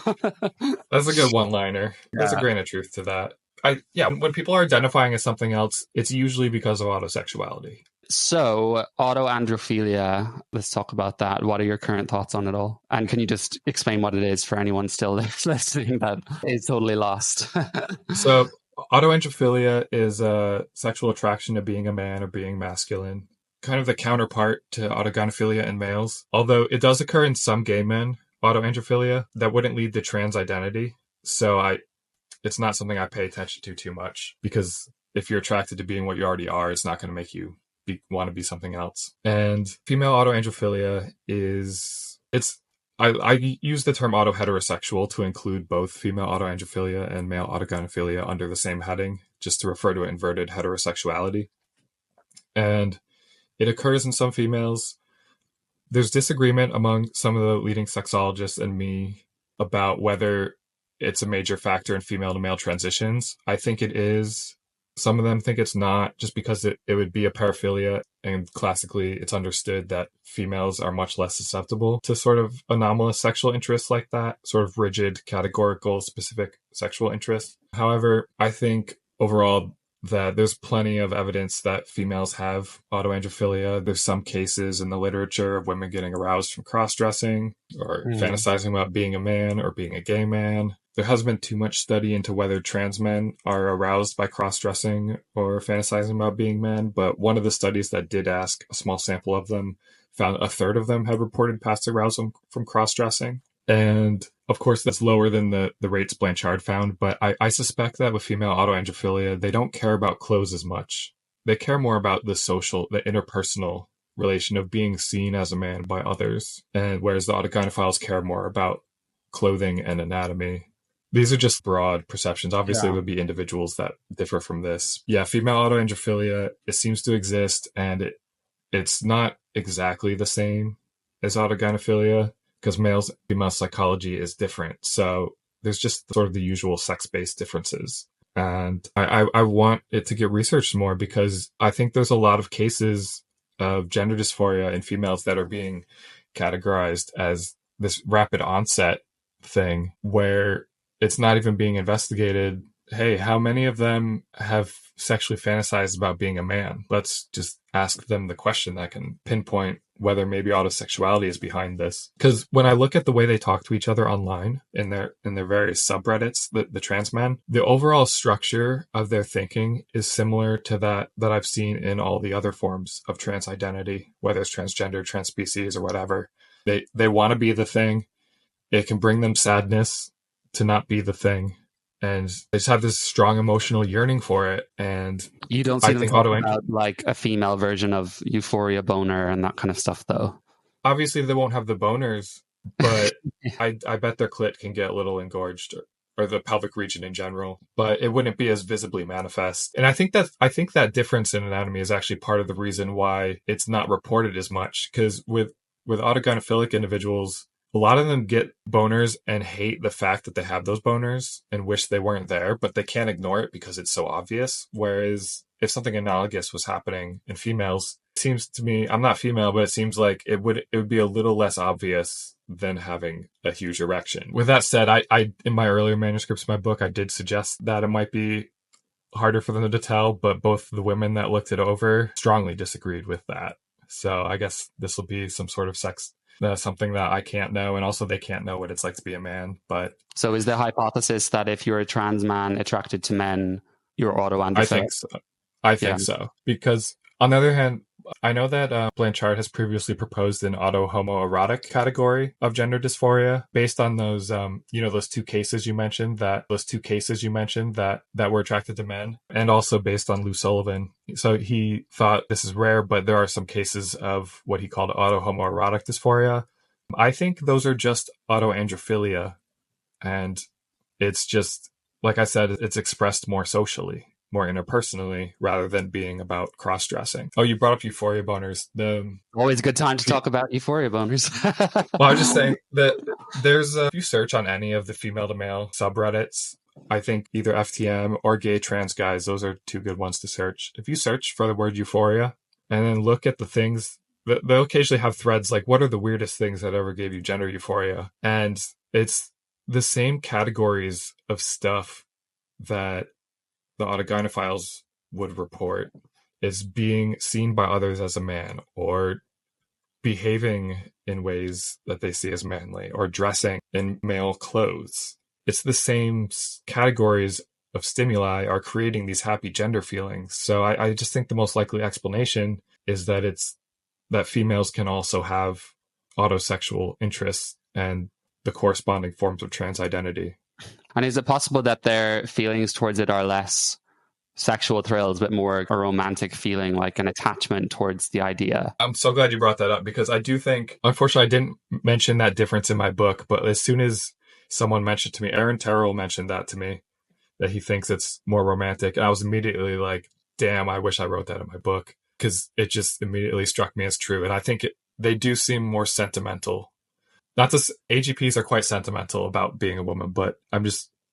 That's a good one-liner. There's a grain of truth to that. When people are identifying as something else, it's usually because of autosexuality. So, autoandrophilia, let's talk about that. What are your current thoughts on it all? And can you just explain what it is for anyone still listening that is totally lost? So, autoandrophilia is a sexual attraction to being a man or being masculine, kind of the counterpart to autogynephilia in males. Although it does occur in some gay men, autoandrophilia, that wouldn't lead to trans identity. So it's not something I pay attention to too much, because if you're attracted to being what you already are, it's not going to make you want to be something else. And female autoandrophilia I use the term autoheterosexual to include both female autoandrophilia and male autogynephilia under the same heading, just to refer to inverted heterosexuality. And it occurs in some females. There's disagreement among some of the leading sexologists and me about whether it's a major factor in female to male transitions. I think it is. Some of them think it's not, just because it would be a paraphilia, and classically it's understood that females are much less susceptible to sort of anomalous sexual interests like that, sort of rigid, categorical, specific sexual interests. However, I think overall that there's plenty of evidence that females have autoandrophilia. There's some cases in the literature of women getting aroused from cross-dressing or fantasizing about being a man or being a gay man. There hasn't been too much study into whether trans men are aroused by cross-dressing or fantasizing about being men, but one of the studies that did ask a small sample of them found a third of them had reported past arousal from cross-dressing. And of course, that's lower than the rates Blanchard found, but I suspect that with female autoandrophilia, they don't care about clothes as much. They care more about the interpersonal relation of being seen as a man by others, and whereas the autogynephiles care more about clothing and anatomy. These are just broad perceptions. Obviously, there would be individuals that differ from this. Yeah, female autoandrophilia, it seems to exist, and it's not exactly the same as autogynephilia, because female psychology is different. So there's just sort of the usual sex-based differences. And I want it to get researched more, because I think there's a lot of cases of gender dysphoria in females that are being categorized as this rapid onset thing, where it's not even being investigated. Hey, how many of them have sexually fantasized about being a man? Let's just ask them the question that can pinpoint whether maybe autosexuality is behind this. Because when I look at the way they talk to each other online in their various subreddits, the trans men, the overall structure of their thinking is similar to that I've seen in all the other forms of trans identity, whether it's transgender, transspecies, or whatever. They want to be the thing. It can bring them sadness to not be the thing, and they just have this strong emotional yearning for it. And you don't see them talking about like a female version of euphoria boner and that kind of stuff, though. Obviously, they won't have the boners, but I bet their clit can get a little engorged, or the pelvic region in general, but it wouldn't be as visibly manifest. And I think that difference in anatomy is actually part of the reason why it's not reported as much, because with autogynephilic individuals, a lot of them get boners and hate the fact that they have those boners and wish they weren't there, but they can't ignore it because it's so obvious. Whereas if something analogous was happening in females, it seems to me, I'm not female, but it seems like it would be a little less obvious than having a huge erection. With that said, I in my earlier manuscripts of my book, I did suggest that it might be harder for them to tell, but both the women that looked it over strongly disagreed with that. So I guess this will be some sort of something that I can't know, and also they can't know what it's like to be a man. But so is the hypothesis that if you're a trans man attracted to men, you're autoandrophilic? I think so. Because on the other hand, I know that Blanchard has previously proposed an auto-homoerotic category of gender dysphoria based on those, those two cases you mentioned that were attracted to men, and also based on Lou Sullivan. So he thought this is rare, but there are some cases of what he called auto-homoerotic dysphoria. I think those are just autoandrophilia, and it's just, like I said, it's expressed more socially. more interpersonally rather than being about cross-dressing. Oh, you brought up euphoria boners. Always a good time to talk about euphoria boners. Well, I was just saying that if you search on any of the female to male subreddits, I think either FTM or gay trans guys, those are two good ones to search. If you search for the word euphoria and then look at the things, they'll occasionally have threads like, what are the weirdest things that ever gave you gender euphoria? And it's the same categories of stuff that the autogynephiles would report is being seen by others as a man, or behaving in ways that they see as manly, or dressing in male clothes. It's the same categories of stimuli are creating these happy gender feelings. So I just think the most likely explanation is that it's that females can also have autosexual interests and the corresponding forms of trans identity. And is it possible that their feelings towards it are less sexual thrills, but more a romantic feeling, like an attachment towards the idea? I'm so glad you brought that up, because I do think, unfortunately, I didn't mention that difference in my book, but as soon as someone mentioned to me, Aaron Terrell mentioned that to me, that he thinks it's more romantic. And I was immediately like, damn, I wish I wrote that in my book, because it just immediately struck me as true. And I think they do seem more sentimental. Not to AGPs are quite sentimental about being a woman, but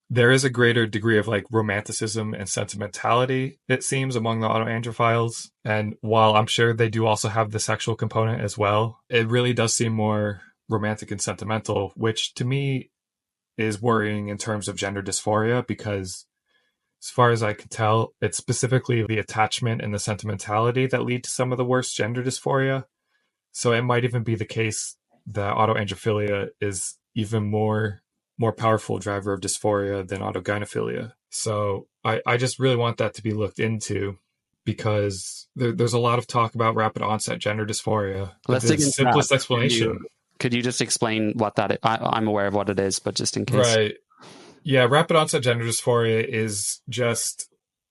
there is a greater degree of like romanticism and sentimentality, it seems, among the autoandrophiles. And while I'm sure they do also have the sexual component as well, it really does seem more romantic and sentimental, which to me is worrying in terms of gender dysphoria, because as far as I can tell, it's specifically the attachment and the sentimentality that lead to some of the worst gender dysphoria. So it might even be the case that autoandrophilia is even more powerful driver of dysphoria than autogynephilia. So I just really want that to be looked into, because there's a lot of talk about rapid onset gender dysphoria. Let's dig into that. Simplest explanation. Could you just explain what that is? I'm aware of what it is, but just in case. Right. Yeah, rapid onset gender dysphoria is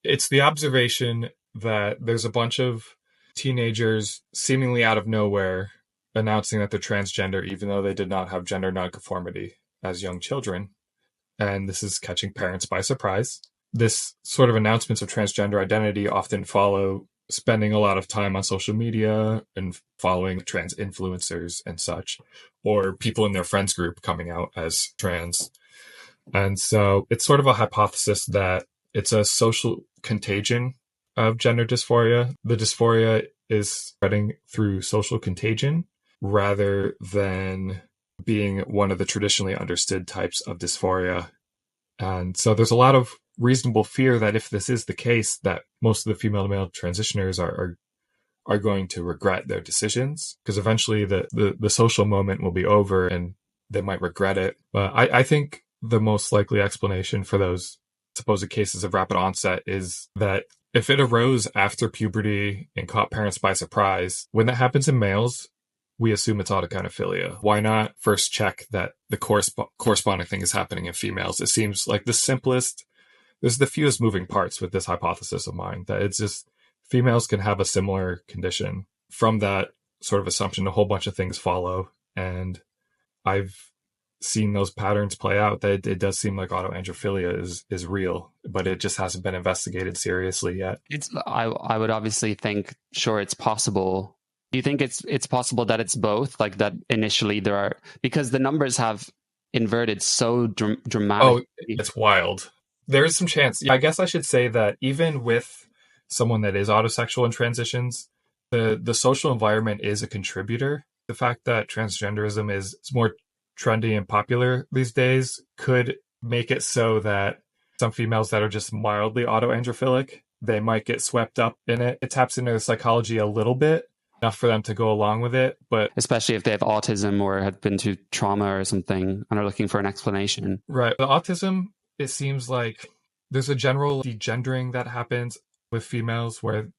it's the observation that there's a bunch of teenagers seemingly out of nowhere announcing that they're transgender, even though they did not have gender nonconformity as young children. And this is catching parents by surprise. This sort of announcements of transgender identity often follow spending a lot of time on social media and following trans influencers and such, or people in their friends group coming out as trans. And so it's sort of a hypothesis that it's a social contagion of gender dysphoria. The dysphoria is spreading through social contagion rather than being one of the traditionally understood types of dysphoria. And so there's a lot of reasonable fear that if this is the case, that most of the female to male transitioners are going to regret their decisions, because eventually the social moment will be over and they might regret it. But I think the most likely explanation for those supposed cases of rapid onset is that if it arose after puberty and caught parents by surprise, when that happens in males, we assume it's autogynephilia. Why not first check that the corresponding thing is happening in females? It seems like there's the fewest moving parts with this hypothesis of mine, that it's just females can have a similar condition. From that sort of assumption, a whole bunch of things follow. And I've seen those patterns play out, that it does seem like autoandrophilia is real, but it just hasn't been investigated seriously yet. I would obviously think, sure, it's possible. Do you think it's possible that it's both? Like that initially there are, because the numbers have inverted so dramatically. Oh, it's wild. There is some chance. I guess I should say that even with someone that is autosexual and transitions, the social environment is a contributor. The fact that transgenderism is more trendy and popular these days could make it so that some females that are just mildly autoandrophilic, they might get swept up in it. It taps into the psychology a little bit, enough for them to go along with it. But especially if they have autism or have been through trauma or something and are looking for an explanation. Right. The autism, it seems like there's a general degendering that happens with females where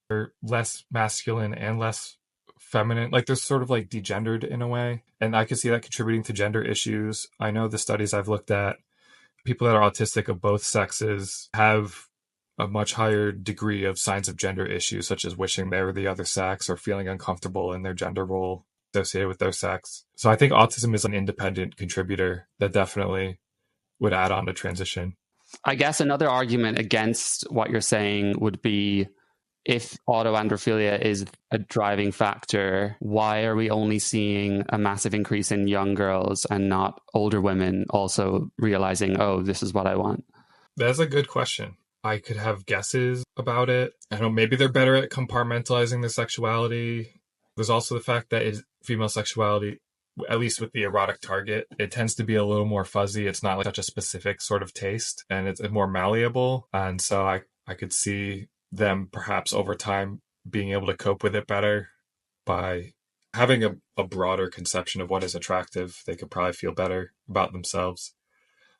they're less masculine and less feminine. Like they're sort of like degendered in a way. And I can see that contributing to gender issues. I know the studies I've looked at, people that are autistic of both sexes have a much higher degree of signs of gender issues, such as wishing they were the other sex or feeling uncomfortable in their gender role associated with their sex. So I think autism is an independent contributor that definitely would add on to transition. I guess another argument against what you're saying would be, if autoandrophilia is a driving factor, why are we only seeing a massive increase in young girls and not older women also realizing, oh, this is what I want? That's a good question. I could have guesses about it. I don't know, maybe they're better at compartmentalizing their sexuality. There's also the fact that female sexuality, at least with the erotic target, it tends to be a little more fuzzy. It's not like such a specific sort of taste, and it's more malleable. And so I could see them perhaps over time being able to cope with it better by having a broader conception of what is attractive. They could probably feel better about themselves.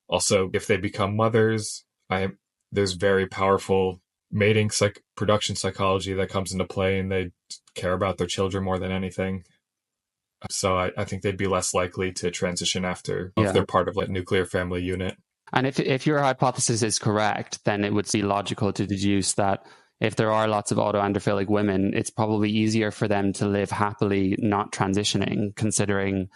Also, if they become mothers, there's very powerful mating production psychology that comes into play, and they care about their children more than anything. So I think they'd be less likely to transition after if they're part of like nuclear family unit. And if your hypothesis is correct, then it would be logical to deduce that if there are lots of autoandrophilic women, it's probably easier for them to live happily not transitioning, considering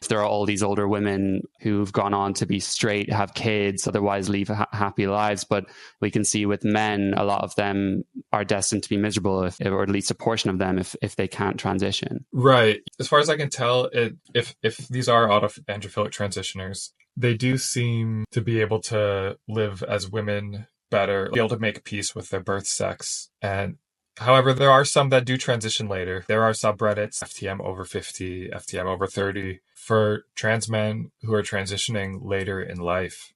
if there are all these older women who've gone on to be straight, have kids, otherwise leave happy lives. But we can see with men, a lot of them are destined to be miserable, or at least a portion of them, if they can't transition. Right. As far as I can tell, if these are autoandrophilic transitioners, they do seem to be able to live as women better, be able to make peace with their birth sex. And however, there are some that do transition later. There are subreddits, FTM over 50, FTM over 30, for trans men who are transitioning later in life.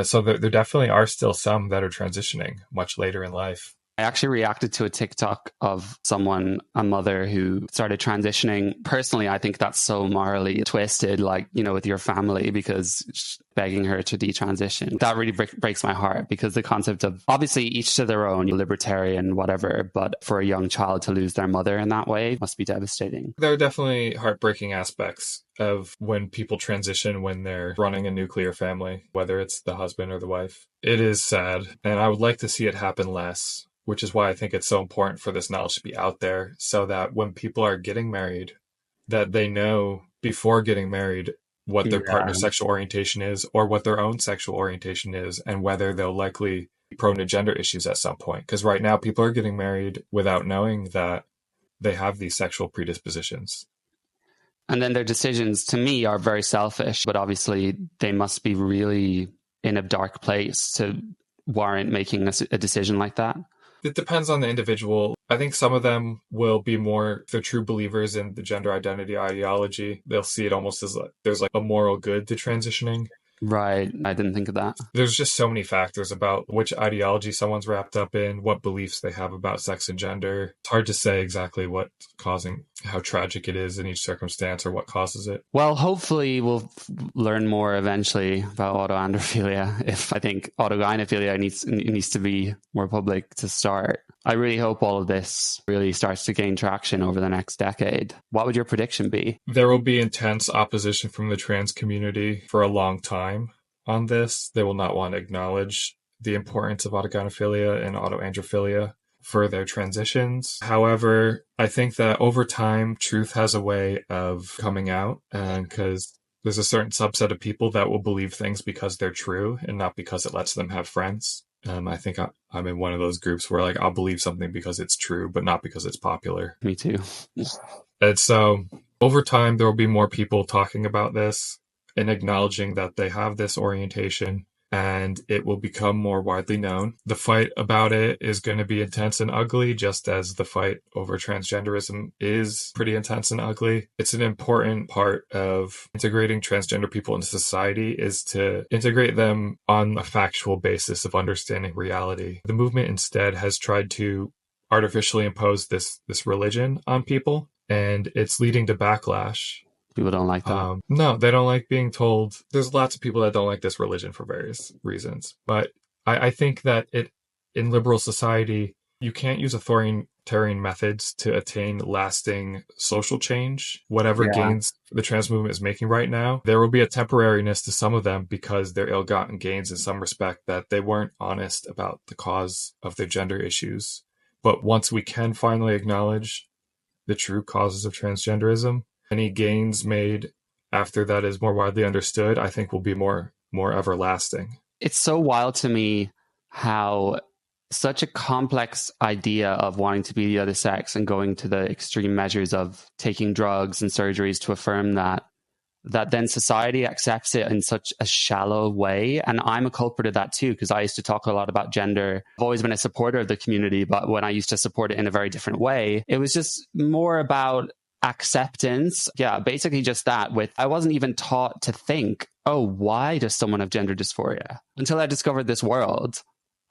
So there definitely are still some that are transitioning much later in life. I actually reacted to a TikTok of someone, a mother who started transitioning. Personally, I think that's so morally twisted, like, with your family, because begging her to detransition. That really breaks my heart, because the concept of, obviously each to their own, libertarian, whatever, but for a young child to lose their mother in that way must be devastating. There are definitely heartbreaking aspects of when people transition when they're running a nuclear family, whether it's the husband or the wife. It is sad, and I would like to see it happen less, which is why I think it's so important for this knowledge to be out there, so that when people are getting married, that they know before getting married what their partner's sexual orientation is, or what their own sexual orientation is, and whether they'll likely be prone to gender issues at some point. Because right now, people are getting married without knowing that they have these sexual predispositions. And then their decisions, to me, are very selfish, but obviously they must be really in a dark place to warrant making a decision like that. It depends on the individual. I think some of them will be more, they're true believers in the gender identity ideology. They'll see it almost as like there's like a moral good to transitioning. Right. I didn't think of that. There's just so many factors about which ideology someone's wrapped up in, what beliefs they have about sex and gender. It's hard to say exactly what's causing, how tragic it is in each circumstance or what causes it. Well, hopefully we'll learn more eventually about autoandrophilia. If I think autogynephilia needs to be more public to start. I really hope all of this really starts to gain traction over the next decade. What would your prediction be? There will be intense opposition from the trans community for a long time on this. They will not want to acknowledge the importance of autogynephilia and autoandrophilia for their transitions. However, I think that over time, truth has a way of coming out, because there's a certain subset of people that will believe things because they're true and not because it lets them have friends. I think I'm in one of those groups where I'll believe something because it's true, but not because it's popular. Me too. And so over time, there will be more people talking about this and acknowledging that they have this orientation, and it will become more widely known. The fight about it is going to be intense and ugly, just as the fight over transgenderism is pretty intense and ugly. It's an important part of integrating transgender people into society, is to integrate them on a factual basis of understanding reality. The movement instead has tried to artificially impose this religion on people, and it's leading to backlash. People don't like that. No, they don't like being told. There's lots of people that don't like this religion for various reasons. But I think that in liberal society, you can't use authoritarian methods to attain lasting social change. Whatever gains the trans movement is making right now, there will be a temporariness to some of them because they're ill-gotten gains in some respect, that they weren't honest about the cause of their gender issues. But once we can finally acknowledge the true causes of transgenderism, any gains made after that is more widely understood, I think will be more everlasting. It's so wild to me how such a complex idea of wanting to be the other sex and going to the extreme measures of taking drugs and surgeries to affirm that then society accepts it in such a shallow way. And I'm a culprit of that too, because I used to talk a lot about gender. I've always been a supporter of the community, but when I used to support it in a very different way, it was just more about acceptance. Yeah, basically just that. I wasn't even taught to think, oh, why does someone have gender dysphoria? Until I discovered this world,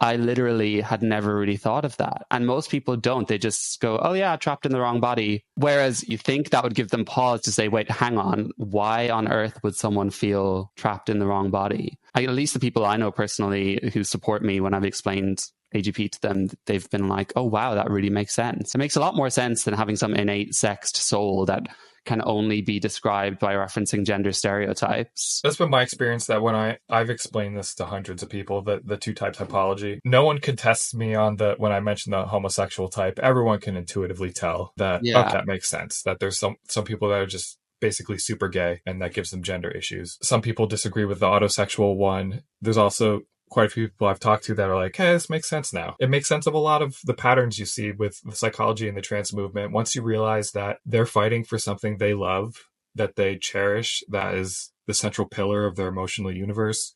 I literally had never really thought of that. And most people don't. They just go, oh yeah, trapped in the wrong body. Whereas you think that would give them pause to say, wait, hang on, why on earth would someone feel trapped in the wrong body? At least the people I know personally who support me when I've explained AGP to them, they've been like, oh wow, that really makes sense. It makes a lot more sense than having some innate sexed soul that can only be described by referencing gender stereotypes. That's been my experience, that when I've explained this to hundreds of people, the two-type typology, no one contests me on when I mention the homosexual type. Everyone can intuitively tell that, okay, that makes sense, that there's some people that are just basically super gay and that gives them gender issues. Some people disagree with the autosexual one. There's also quite a few people I've talked to that are like, hey, this makes sense now. It makes sense of a lot of the patterns you see with the psychology and the trans movement. Once you realize that they're fighting for something they love, that they cherish, that is the central pillar of their emotional universe,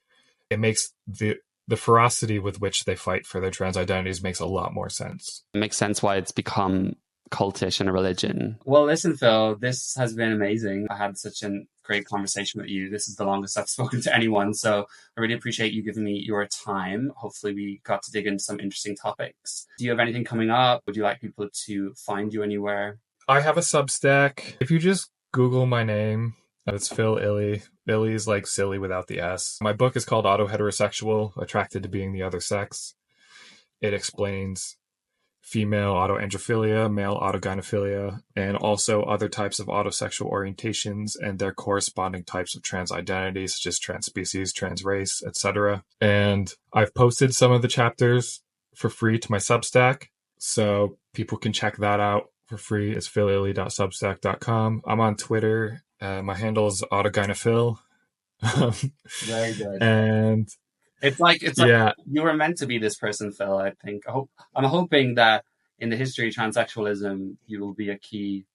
it makes the ferocity with which they fight for their trans identities makes a lot more sense. It makes sense why it's become cultish in a religion. Well, listen, Phil, this has been amazing. I had such a great conversation with you. This is the longest I've spoken to anyone, so I really appreciate you giving me your time. Hopefully we got to dig into some interesting topics. Do you have anything coming up? Would you like people to find you anywhere? I have a Substack. If you just Google my name, it's Phil Illy. Illy is like silly without the S. My book is called Auto-Heterosexual, Attracted to Being the Other Sex. It explains female autoandrophilia, male autogynephilia, and also other types of autosexual orientations and their corresponding types of trans identities, such as trans species, trans race, etc. And I've posted some of the chapters for free to my Substack, so people can check that out for free. It's phililly.substack.com. I'm on Twitter. My handle is Autogynephil. Very good. And It's like you were meant to be this person, Phil, I think. I'm hoping that in the history of transsexualism, you will be a key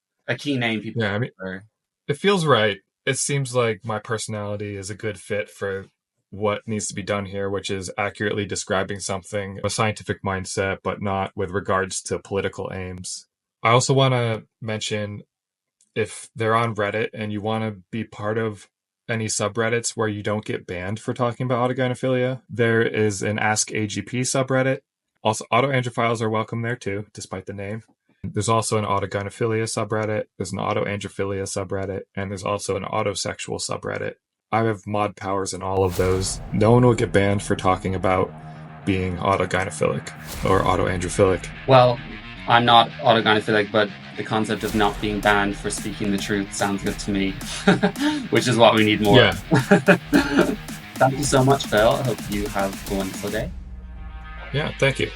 name people remember. It feels right. It seems like my personality is a good fit for what needs to be done here, which is accurately describing something, a scientific mindset, but not with regards to political aims. I also want to mention, if they're on Reddit and you want to be part of any subreddits where you don't get banned for talking about autogynephilia, there is an Ask AGP subreddit. Also, autoandrophiles are welcome there too, despite the name. There's also an autogynephilia subreddit, there's an autoandrophilia subreddit, and there's also an autosexual subreddit. I have mod powers in all of those. No one will get banned for talking about being autogynephilic or autoandrophilic. Well, I'm not autogynephilic, but the concept of not being banned for speaking the truth sounds good to me, which is what we need more. Yeah. Thank you so much, Phil. I hope you have a wonderful day. Yeah, thank you.